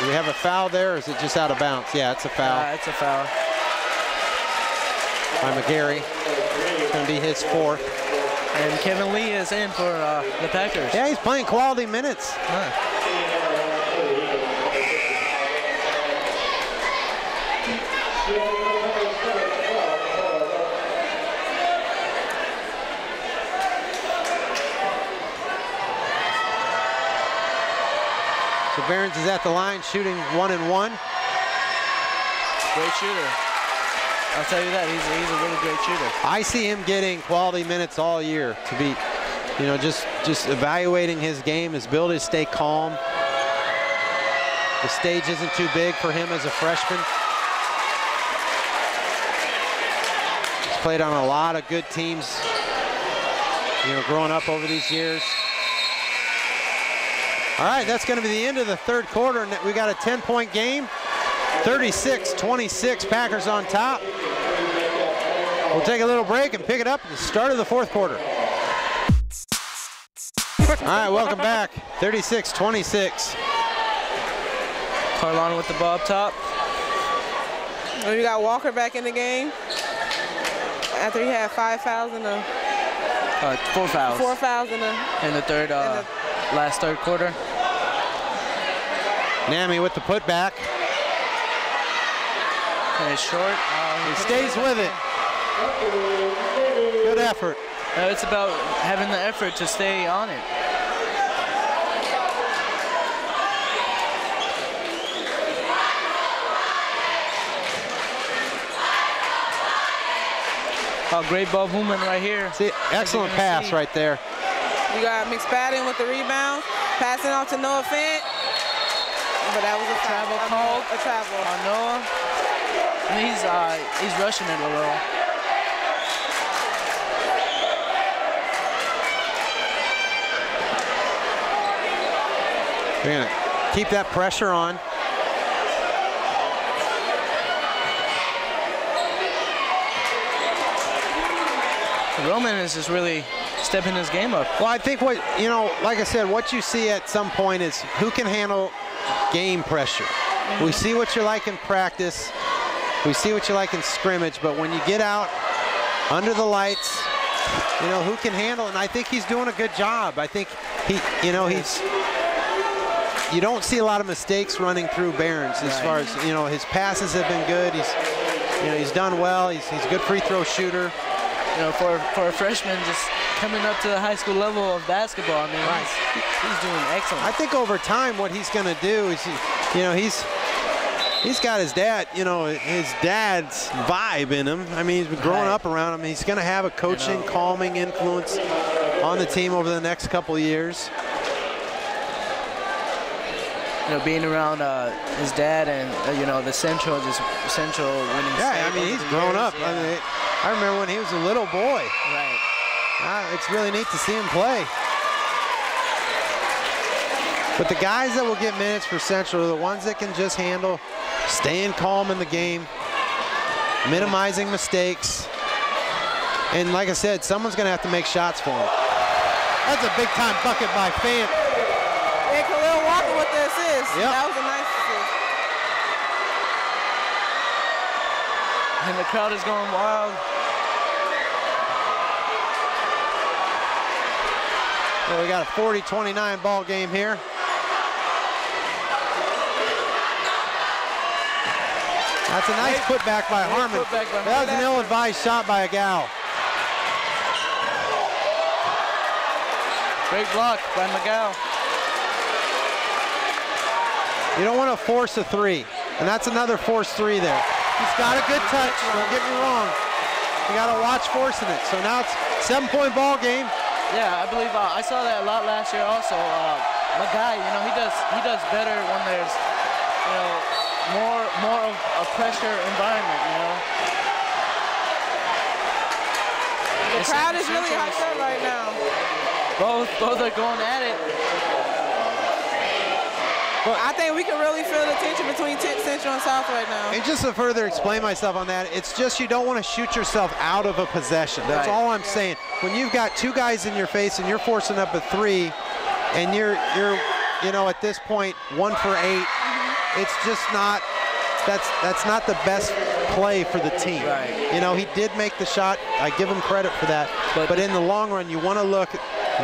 Do we have a foul there, or is it just out of bounds? Yeah, it's a foul. It's a foul. By McGarry. It's going to be his 4th. And Kevin Lee is in for the Packers. Yeah, he's playing quality minutes. So Behrens is at the line shooting 1 and 1. Great shooter. I'll tell you that, he's a really great shooter. I see him getting quality minutes all year to be, you know, just evaluating his game, his ability to stay calm. The stage isn't too big for him as a freshman. He's played on a lot of good teams, you know, growing up over these years. All right, that's going to be the end of the 3rd quarter, and we got a 10-point game. 36-26, Packers on top. We'll take a little break and pick it up at the start of the 4th quarter. All right, welcome back. 36-26. Carlon with the ball up top. And we got Walker back in the game after he had 5 fouls in the 4 fouls. 4 fouls in the last third quarter. Nami with the putback. And it's short. He stays with it. Good effort. It's about having the effort to stay on it. Oh, great ball movement right here. See, excellent pass right there. You got McSpadden with the rebound, passing off to Noah Fant. But that was a travel call. A travel on Noah. And he's rushing it a little. We're gonna keep that pressure on. Roman is just really stepping his game up. Well, I think what, you know, like I said, what you see at some point is who can handle game pressure. We see what you're like in practice. We see what you like in scrimmage, but when you get out under the lights, you know, who can handle it? And I think he's doing a good job. I think you don't see a lot of mistakes running through Behrens as far as, you know, his passes have been good. He's done well. He's a good free throw shooter. You know, for a freshman just coming up to the high school level of basketball, I mean, he's doing excellent. I think over time what he's going to do is, you know, he's got his dad, you know, his dad's vibe in him. I mean, he's been growing up around him. He's going to have a coaching, calming influence on the team over the next couple of years. You know, being around his dad and, you know, the Central winning state. Yeah, I mean, he's grown up. Yeah. I mean, I remember when he was a little boy. Right. It's really neat to see him play. But the guys that will get minutes for Central are the ones that can just handle staying calm in the game, minimizing mistakes. And like I said, someone's going to have to make shots for him. That's a big-time bucket by Fant. And Khalil Walker with the assist. Yep. That was a nice assist. And the crowd is going wild. Well, we got a 40-29 ball game here. That's a nice putback by Harmon. That was an ill-advised shot by a gal. Great block by McGow. You don't want to force a three, and that's another forced three there. He's got a good touch, don't get me wrong. You got to watch forcing it. So now it's 7-point ball game. Yeah, I believe I saw that a lot last year also. McGow, you know, he does better when there's, you know, more of a pressure environment, you know. The crowd is really hyped up right now. Both are going at it. Well, I think we can really feel the tension between Central and South right now. And just to further explain myself on that, it's just you don't want to shoot yourself out of a possession. That's all I'm saying. When you've got two guys in your face and you're forcing up a three, and you're you know, at this point 1 for 8, it's just not. That's not the best play for the team. Right. You know, he did make the shot. I give him credit for that. But in the long run, you want to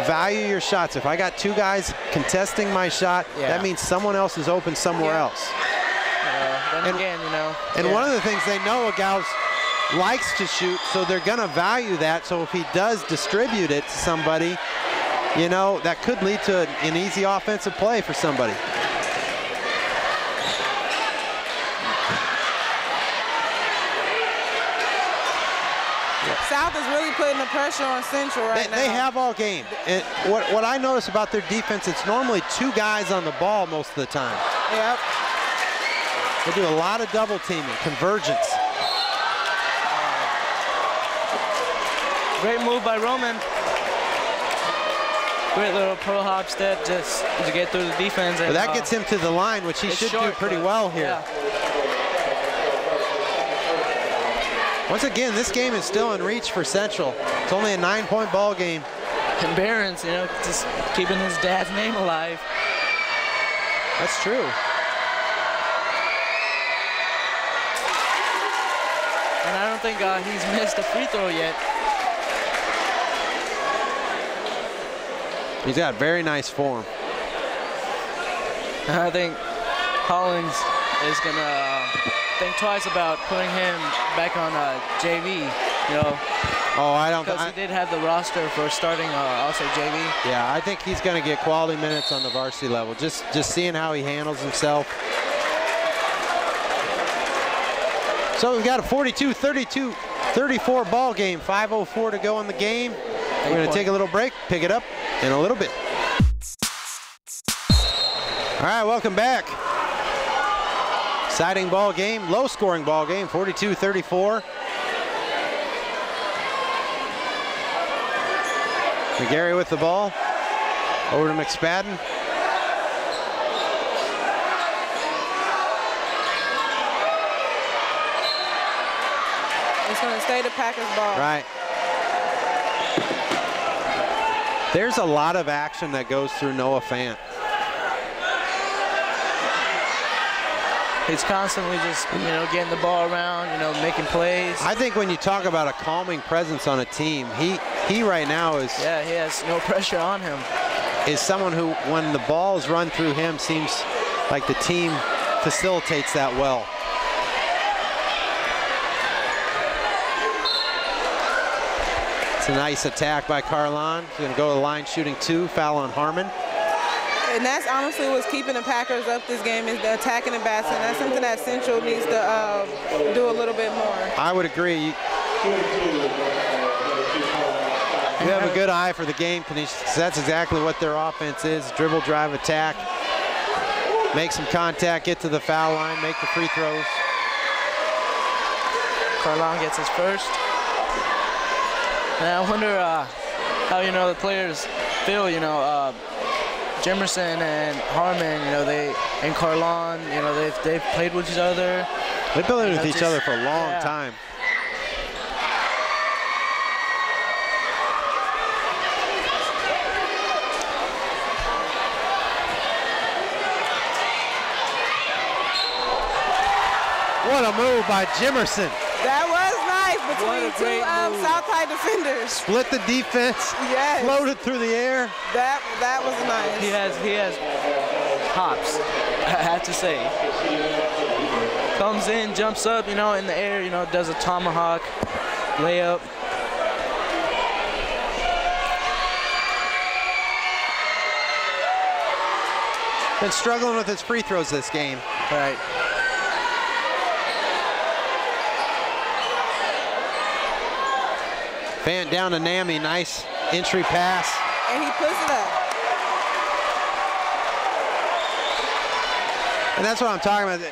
value your shots. If I got two guys contesting my shot, that means someone else is open somewhere else. Then again, you know. And one of the things they know, Gauss likes to shoot, so they're going to value that. So if he does distribute it to somebody, you know, that could lead to an easy offensive play for somebody. South is really putting the pressure on Central right now. They have all game. And what I notice about their defense, it's normally two guys on the ball most of the time. Yep. They do a lot of double teaming, convergence. Great move by Roman. Great little pro hop step just to get through the defense. And, but that gets him to the line, which he should do pretty well here. Yeah. Once again, this game is still in reach for Central. It's only a 9-point ball game. And Barron's, you know, just keeping his dad's name alive. That's true. And I don't think he's missed a free throw yet. He's got very nice form. I think Hollins is gonna think twice about putting him back on JV, you know. Oh, I don't. Because he did have the roster for starting also JV. Yeah, I think he's going to get quality minutes on the varsity level. Just seeing how he handles himself. So we've got a 42-32-34 ball game. 5:04 to go in the game. We're going to take a little break, pick it up in a little bit. All right, welcome back. Exciting ball game, low-scoring ball game, 42-34. McGarry with the ball. Over to McSpadden. It's going to stay the Packers ball. Right. There's a lot of action that goes through Noah Fant. He's constantly just, you know, getting the ball around, you know, making plays. I think when you talk about a calming presence on a team, he right now is... Yeah, he has no pressure on him. Is someone who, when the ball is run through him, seems like the team facilitates that well. It's a nice attack by Carlon. He's going to go to the line shooting 2, foul on Harmon. And that's honestly what's keeping the Packers up this game, is the attacking and basket. That's something that Central needs to do a little bit more. I would agree. You have a good eye for the game, Kanesha. That's exactly what their offense is. Dribble, drive, attack. Make some contact, get to the foul line, make the free throws. Carlon gets his first. And I wonder how, you know, the players feel, you know, Jemerson and Harmon, you know, and Carlon, you know, they've played with each other. They've played with each other for a long time. What a move by Jemerson. That was nice between two Southside defenders. Split the defense. Yes. Floated through the air. That was nice. He has hops, I have to say. Comes in, jumps up, you know, in the air, you know, does a tomahawk layup. Been struggling with his free throws this game. Right. Fant down to Nami, nice entry pass. And he puts it up. And that's what I'm talking about.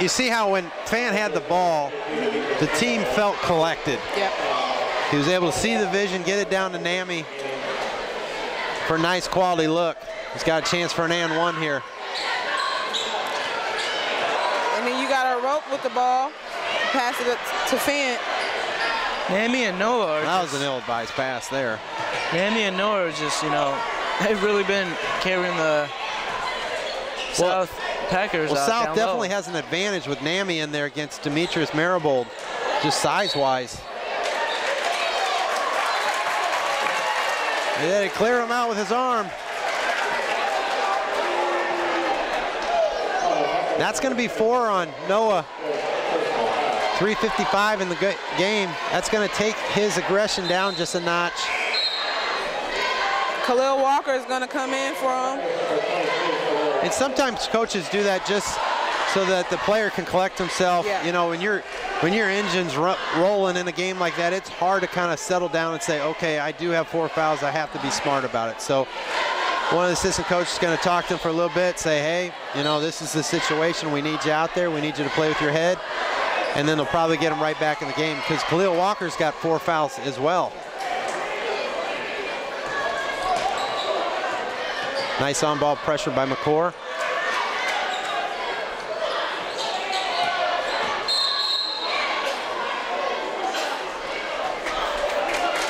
You see how when Fant had the ball, the team felt collected. Yep. He was able to see the vision, get it down to Nami for a nice quality look. He's got a chance for an and one here. And then you got a rope with the ball. Pass it up to Fant. Nami and Noah are that was an ill-advised pass there. Nami and Noah are just, you know, they've really been carrying the South Packers Well, South down definitely low. has an advantage with Nami in there against Demetrius Maribold, just size-wise. And then he cleared him out with his arm. That's going to be 4 on Noah. 3:55 in the game. That's going to take his aggression down just a notch. Khalil Walker is going to come in for him. And sometimes coaches do that just so that the player can collect himself. Yeah. You know, when your engine's rolling in a game like that, it's hard to kind of settle down and say, okay, I do have 4 fouls. I have to be smart about it. So one of the assistant coaches is going to talk to him for a little bit, say, hey, you know, this is the situation. We need you out there. We need you to play with your head. And then they'll probably get him right back in the game because Khalil Walker's got 4 fouls as well. Nice on-ball pressure by McCord.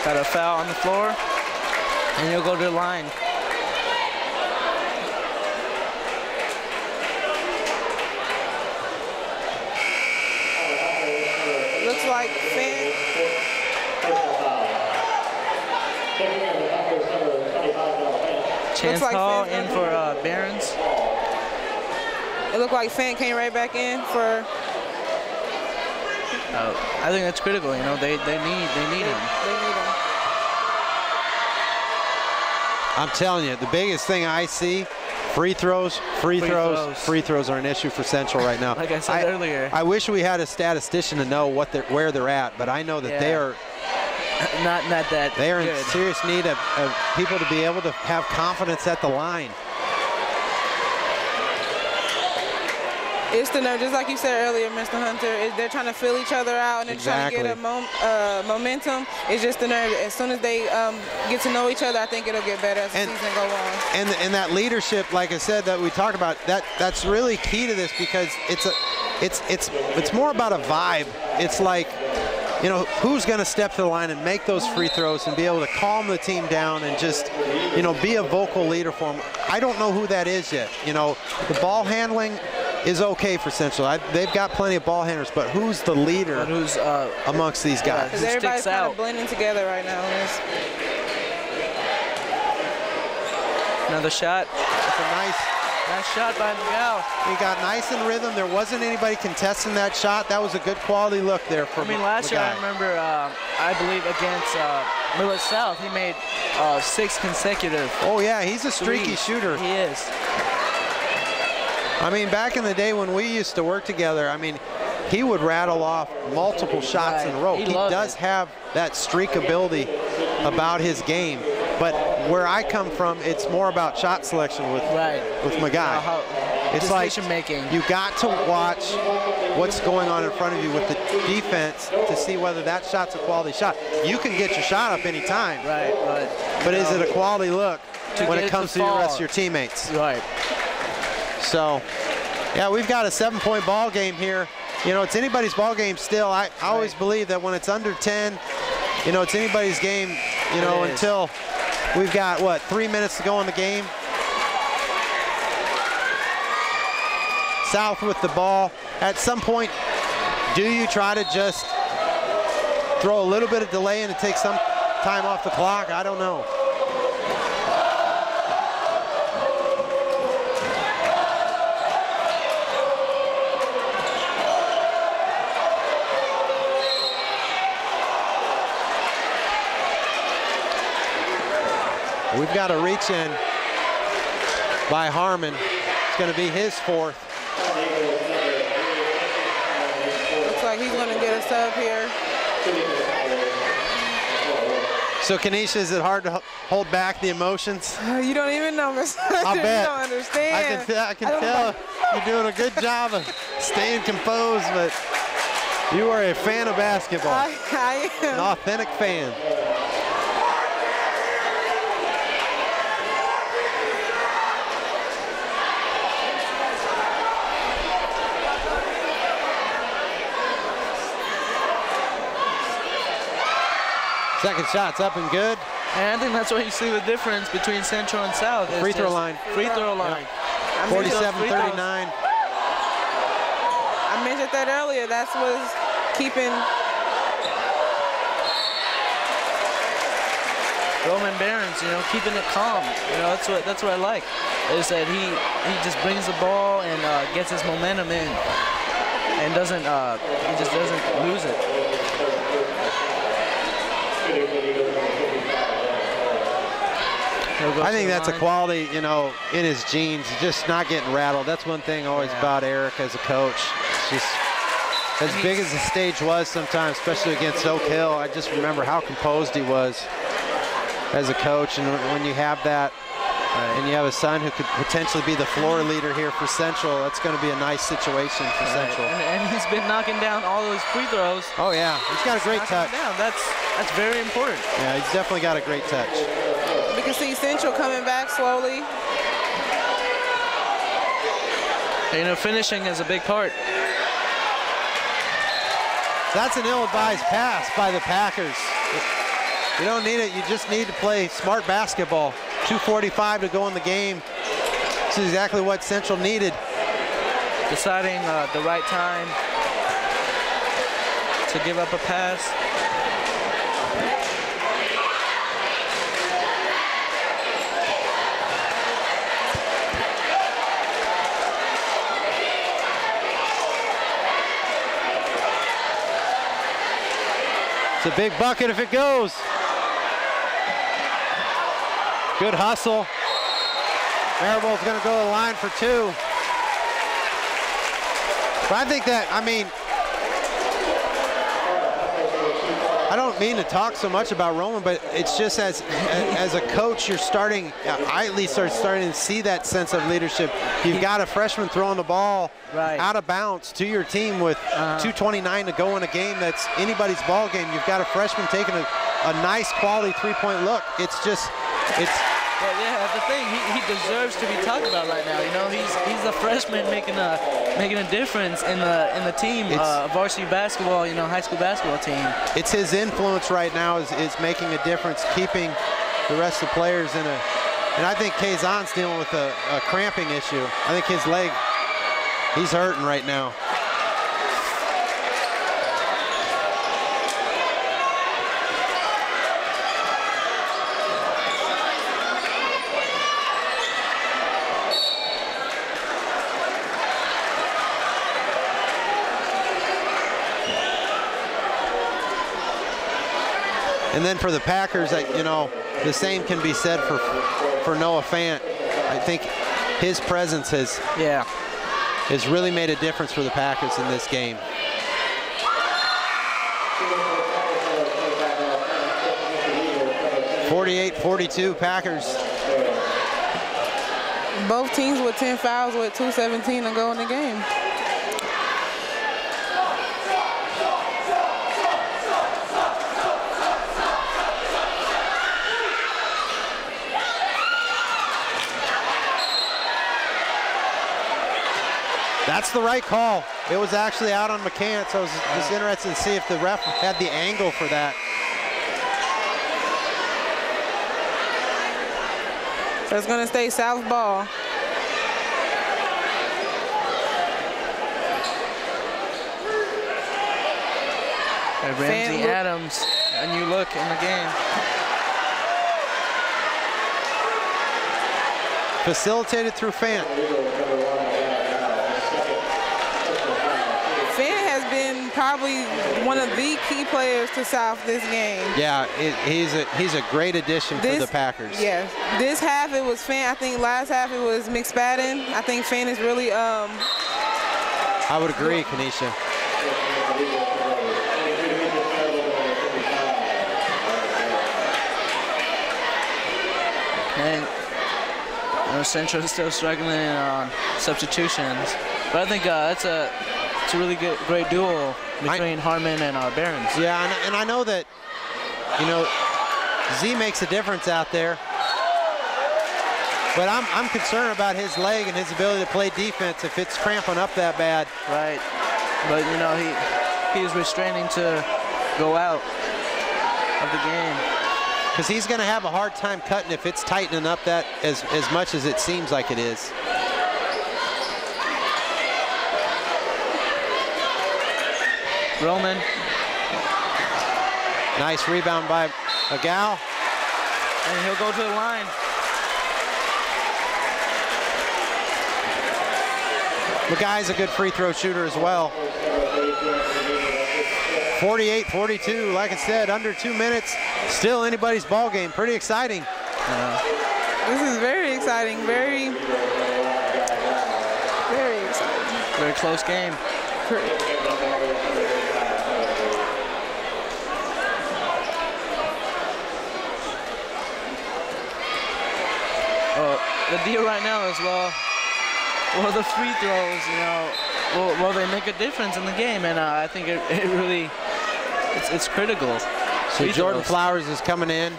Got a foul on the floor, and he'll go to the line. Looks like Fant. Chance like Hall Fant's in for Barons. It looked like Fant came right back in for. I think that's critical. You know, they need him. They need him. I'm telling you, the biggest thing I see, free throws are an issue for Central right now. Like I said earlier. I wish we had a statistician to know where they're at, but I know that they are not that they are good. in serious need of people to be able to have confidence at the line. It's the nerve, just like you said earlier, Mr. Hunter. They're trying to fill each other out and they're trying to get a momentum. It's just the nerve. As soon as they get to know each other, I think it'll get better as the season goes on. And that leadership, like I said, that we talked about, that's really key to this because it's more about a vibe. It's like, you know, who's going to step to the line and make those free throws and be able to calm the team down and just, you know, be a vocal leader for them. I don't know who that is yet. You know, the ball handling is okay for Central. They've got plenty of ball handlers, but who's the leader amongst these guys? Because everybody's kind of blending together right now. Another shot. That's a nice shot by Miguel. He got nice in rhythm. There wasn't anybody contesting that shot. That was a good quality look there for I mean, last year I remember, I believe against Millett South, he made 6 consecutive. Oh yeah, he's a streaky shooter. He is. I mean, back in the day when we used to work together, I mean, he would rattle off multiple shots in a row. He does have that streak ability about his game. But where I come from, it's more about shot selection with Magai. It's like you got to watch what's going on in front of you with the defense to see whether that shot's a quality shot. You can get your shot up anytime. Right. But is it a quality look when it comes to the rest of your teammates? Right. So, yeah, we've got a 7-point ball game here. You know, it's anybody's ball game still. I always believe that when it's under 10, you know, it's anybody's game, you know, until we've got, what, 3 minutes to go in the game. South with the ball. At some point, do you try to just throw a little bit of delay and take some time off the clock? I don't know. We've got a reach in by Harmon. It's going to be his 4th. Looks like he's going to get a sub here. So, Kanesha, is it hard to hold back the emotions? You don't even know, Mr. Hunter. I bet. You don't understand. I can tell you're doing a good job of staying composed, but You are a fan of basketball. I am. An authentic fan. Second shot's up and good. And I think that's where you see the difference between Central and South. Free throw line. Free throw line. 47-39. I mentioned that earlier. That's what's keeping Roman Behrens, you know, keeping it calm. You know, that's what I like. Is that he just brings the ball and gets his momentum in, and doesn't he just doesn't lose it. I think that's a quality, you know, in his genes, just not getting rattled. That's one thing always about Eric as a coach. It's just as big as the stage was sometimes, especially against Oak Hill, I just remember how composed he was as a coach. And when you have that, and you have a son who could potentially be the floor leader here for Central, that's going to be a nice situation for Central. And he's been knocking down all those free throws. Oh yeah, he's got a great touch. That's very important. Yeah, he's definitely got a great touch. We can see Central coming back slowly. You know, finishing is a big part. That's an ill-advised pass by the Packers. You don't need it. You just need to play smart basketball. 2:45 to go in the game. This is exactly what Central needed. Deciding the right time to give up a pass. It's a big bucket if it goes. Good hustle. Maribel's going to go to the line for two. But I think that, I mean, I don't mean to talk so much about Roman, but it's just as a coach, you're starting, I at least starting to see that sense of leadership. You've got a freshman throwing the ball out of bounds to your team with 2:29 to go in a game that's anybody's ball game. You've got a freshman taking a nice quality three-point look. It's just, Well, yeah, the thing, he deserves to be talked about right now. You know, he's a freshman making a difference in the team, varsity basketball, you know, high school basketball team. It's his influence right now is making a difference, keeping the rest of the players in a. And I think Kazan's dealing with a cramping issue. I think his leg, he's hurting right now. And then for the Packers, you know, the same can be said for Noah Fant. I think his presence has really made a difference for the Packers in this game. (48-42) Packers. Both teams with 10 fouls with 2:17 to go in the game. That's the right call. It was actually out on McCann, so I was just interested to see if the ref had the angle for that. So it's going to stay South ball. And Ramsey Adams, a new look in the game. Facilitated through Fant. Fant has been probably one of the key players to South this game. Yeah, he's a great addition for the Packers. Yeah, this half it was Fant. I think last half it was McSpadden. I think Fant is really. I would agree, Kanesha. And Central is still struggling on substitutions, but I think it's a really great duel between Harmon and Barons. Yeah, and I know that, you know, Z makes a difference out there. But I'm concerned about his leg and his ability to play defense if it's cramping up that bad. Right. But, you know, he's restraining to go out of the game. Because he's going to have a hard time cutting if it's tightening up that as much as it seems like it is. Roman. Nice rebound by Agal. And he'll go to the line. The guy's a good free throw shooter as well. 48-42, like I said, under 2 minutes. Still anybody's ball game. Pretty exciting. This is very exciting. Very exciting. Very close game. The deal right now is, well, the free throws, you know, well, they make a difference in the game, and I think it really, it's critical. So Jordan Flowers is coming in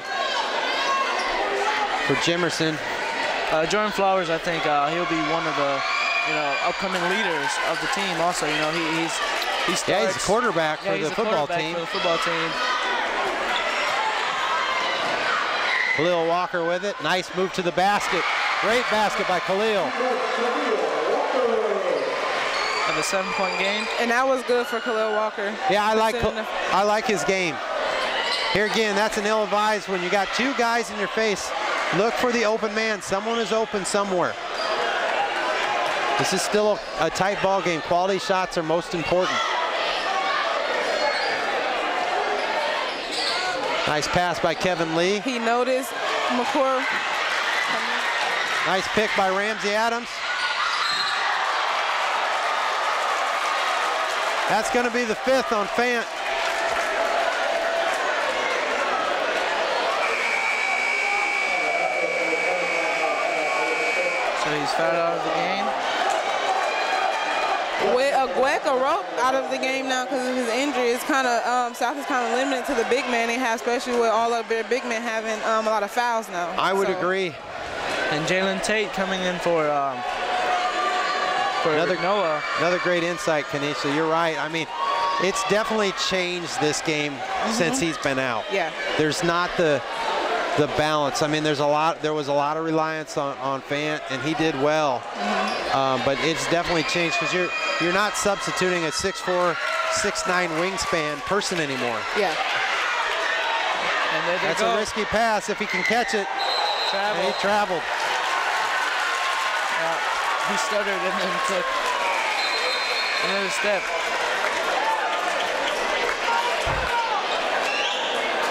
for Jimerson. Jordan Flowers, I think he'll be one of the, you know, upcoming leaders of the team. Also, you know, he starts. Yeah, he's a quarterback for the football team. Khalil Walker with it. Nice move to the basket. Great basket by Khalil. Have a 7-point game. And that was good for Khalil Walker. Yeah, I like his game. Here again, that's an ill-advised when you got two guys in your face. Look for the open man. Someone is open somewhere. This is still a tight ball game. Quality shots are most important. Nice pass by Kevin Lee. He noticed McCord. Nice pick by Ramsey Adams. That's going to be the 5th on Fant. So he's fouled out of the game. Gueca Rope out of the game now because of his injury. It's kind of South is kind of limited to the big man they have, especially with all of their big men having a lot of fouls now. I would agree. And Jalen Tate coming in for Noah. Another great insight, Kanesha. You're right. I mean, it's definitely changed this game since he's been out. Yeah. There's not the balance. I mean, there was a lot of reliance on Fant, and he did well. But it's definitely changed because you're not substituting a 6'4", 6'9" wingspan person anymore. Yeah. And there That's a risky pass if he can catch it. And he traveled. He stuttered and then took another step.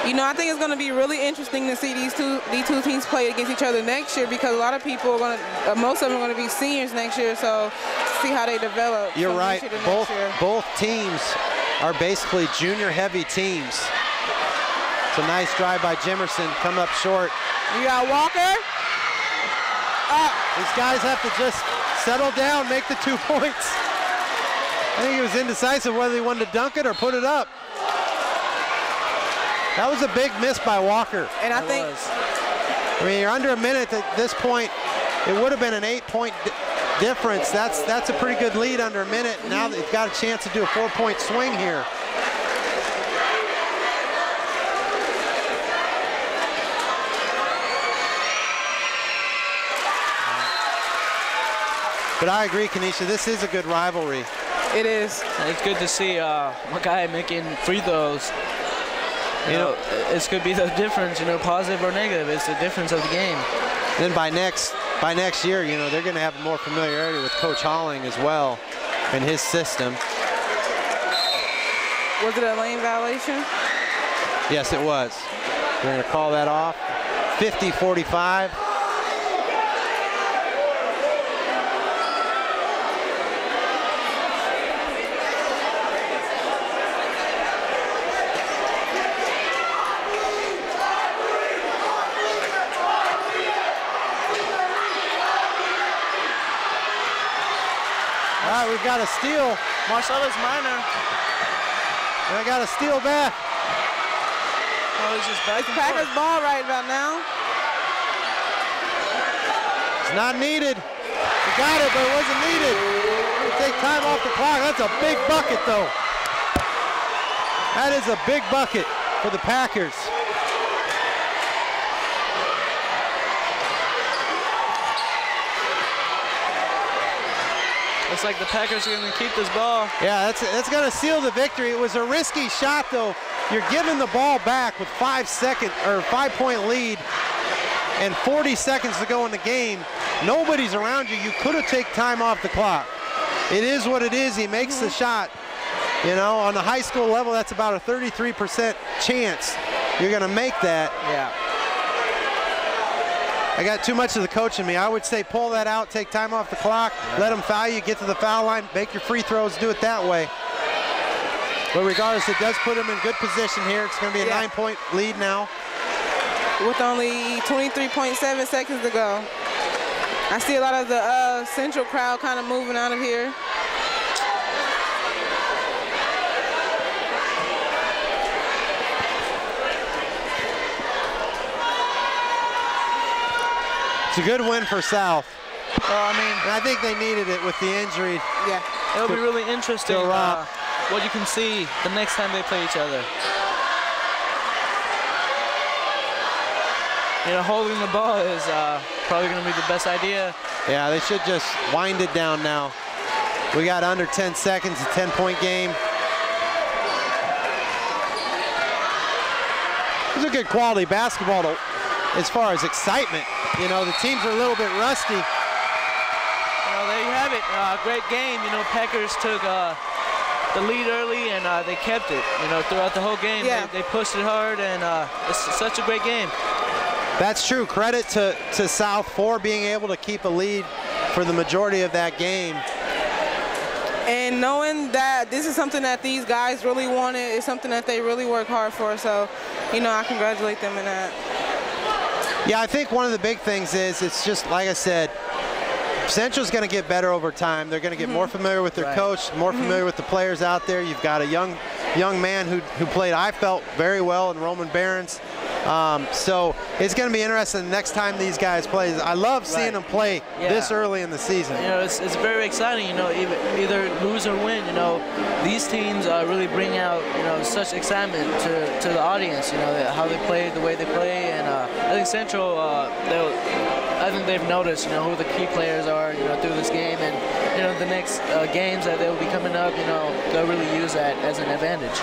You know, I think it's going to be really interesting to see these two teams play against each other next year because a lot of people are going to, most of them are going to be seniors next year, so see how they develop. You're right. Both teams are basically junior-heavy teams. It's a nice drive by Jimerson, come up short. You got Walker. These guys have to just settle down, make the 2 points. I think he was indecisive whether he wanted to dunk it or put it up. That was a big miss by Walker. And I mean, you're under a minute at this point. It would have been an 8-point difference. That's a pretty good lead under a minute. Now they've got a chance to do a 4-point swing here. But I agree, Kanesha, this is a good rivalry. It is. It's good to see my guy making free throws. You know, it could be the difference, you know, positive or negative. It's the difference of the game. Then by next year, you know, they're going to have more familiarity with Coach Holling as well and his system. Was it a lane violation? Yes, it was. We're going to call that off. 50-45. We've got a steal. Marcellus Minor. And I got a steal back. Oh, he's just back and Packers forth. ball right about now. It's not needed. We got it, but it wasn't needed. We'll take time off the clock. That's a big bucket, though. That is a big bucket for the Packers. Looks like the Packers are going to keep this ball. Yeah, that's going to seal the victory. It was a risky shot, though. You're giving the ball back with 5-point lead and 40 seconds to go in the game. Nobody's around you. You could have taken time off the clock. It is what it is. He makes the shot. You know, on the high school level, that's about a 33% chance you're going to make that. Yeah. I got too much of the coach in me. I would say pull that out, take time off the clock, let them foul you, get to the foul line, make your free throws, do it that way. But regardless, it does put them in good position here. It's going to be a 9-point lead now. With only 23.7 seconds to go. I see a lot of the Central crowd kind of moving out of here. It's a good win for South. Well, I mean, And I think they needed it with the injury. Yeah. it'll be really interesting what you can see the next time they play each other. You know, holding the ball is probably going to be the best idea. Yeah, they should just wind it down now. We got under 10 seconds, a 10-point game. It's a good quality basketball as far as excitement. You know, the teams are a little bit rusty. You know, there you have it. Great game. You know, Packers took the lead early and they kept it. You know, throughout the whole game, they pushed it hard, and it's such a great game. That's true. Credit to South for being able to keep a lead for the majority of that game. And knowing that this is something that these guys really wanted, is something that they really work hard for. So, you know, I congratulate them in that. Yeah, I think one of the big things is it's just, like I said, Central's going to get better over time. They're going to get more familiar with their coach, more familiar with the players out there. You've got a young man who played, I felt, very well in Roman Barons. So it's going to be interesting the next time these guys play. I love seeing them play this early in the season. You know, it's very exciting. You know, either lose or win. You know, these teams really bring out such excitement to the audience. You know, how they play, the way they play, and I think Central I think they've noticed who the key players are through this game, and the next games that they'll be coming up. They'll really use that as an advantage.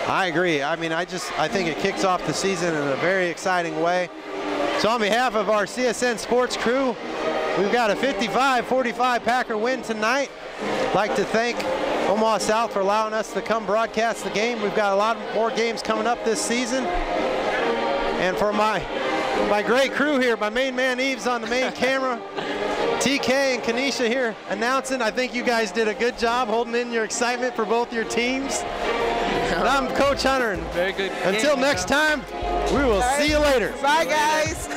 I agree. I mean, I think it kicks off the season in a very exciting way. So on behalf of our CSN Sports crew, we've got a 55-45 Packer win tonight. I'd like to thank Omaha South for allowing us to come broadcast the game. We've got a lot more games coming up this season. And for my great crew here, my main man Yves on the main camera, TK and Kanesha here announcing. I think you guys did a good job holding in your excitement for both your teams. And I'm Coach Hunter. Very good. Until next time, we will see you later. Bye, guys.